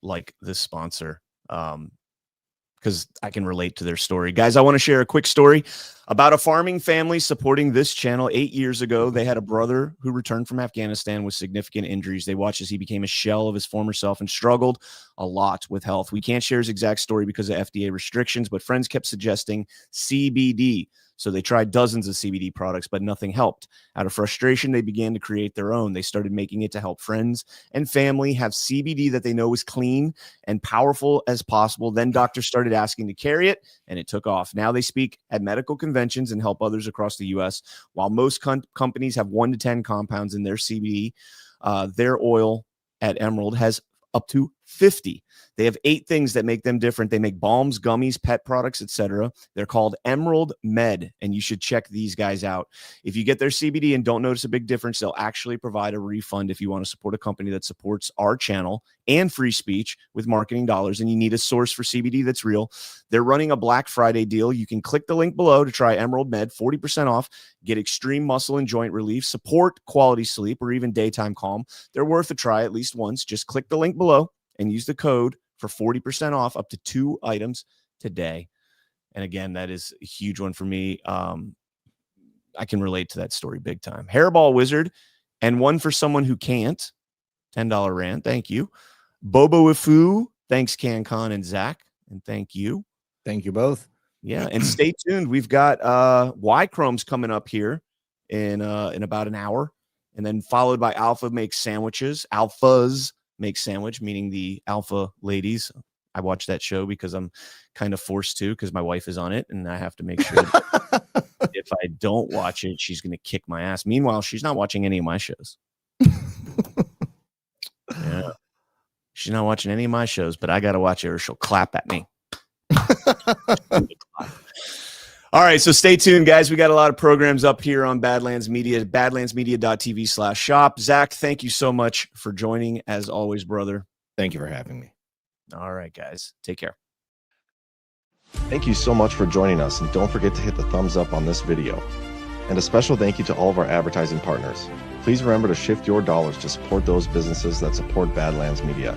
like this sponsor because I can relate to their story. Guys, I want to share a quick story about a farming family supporting this channel. 8 years ago, they had a brother who returned from Afghanistan with significant injuries. They watched as he became a shell of his former self and struggled a lot with health. We can't share his exact story because of FDA restrictions, but friends kept suggesting CBD. So they tried dozens of CBD products, but nothing helped. Out of frustration, they began to create their own. They started making it to help friends and family have CBD that they know is clean and powerful as possible. Then doctors started asking to carry it, and it took off. Now they speak at medical conventions and help others across the U.S. While most companies have 1 to 10 compounds in their CBD, their oil at Emerald has up to 50. They have 8 things that make them different. They make balms, gummies, pet products, etc. They're called Emerald Med, and you should check these guys out. If you get their CBD and don't notice a big difference, they'll actually provide a refund if you want to support a company that supports our channel and free speech with marketing dollars, and you need a source for CBD that's real. They're running a Black Friday deal. You can click the link below to try Emerald Med, 40% off, get extreme muscle and joint relief, support quality sleep, or even daytime calm. They're worth a try at least once. Just click the link below and use the code for 40% off up to 2 items today. And again, that is a huge one for me. I can relate to that story big time. Hairball Wizard, and one for someone who can't. $10 rant. Thank you. Bobo Ifu. Thanks, CannCon and Zak. And thank you. Thank you both. Yeah. And stay tuned. We've got Y-Chromes coming up here in about an hour. And then followed by Alpha Makes Sandwiches. Alphas Make Sandwich, meaning the alpha ladies. I watch that show because I'm kind of forced to, because my wife is on it, and I have to make sure that if I don't watch it, she's going to kick my ass. Meanwhile, she's not watching any of my shows. Yeah, she's not watching any of my shows, but I got to watch it or she'll clap at me. All right, so stay tuned, guys. We got a lot of programs up here on Badlands Media, badlandsmedia.tv/shop. Zak, thank you so much for joining, as always, brother. Thank you for having me. All right, guys. Take care. Thank you so much for joining us, and don't forget to hit the thumbs up on this video. And a special thank you to all of our advertising partners. Please remember to shift your dollars to support those businesses that support Badlands Media.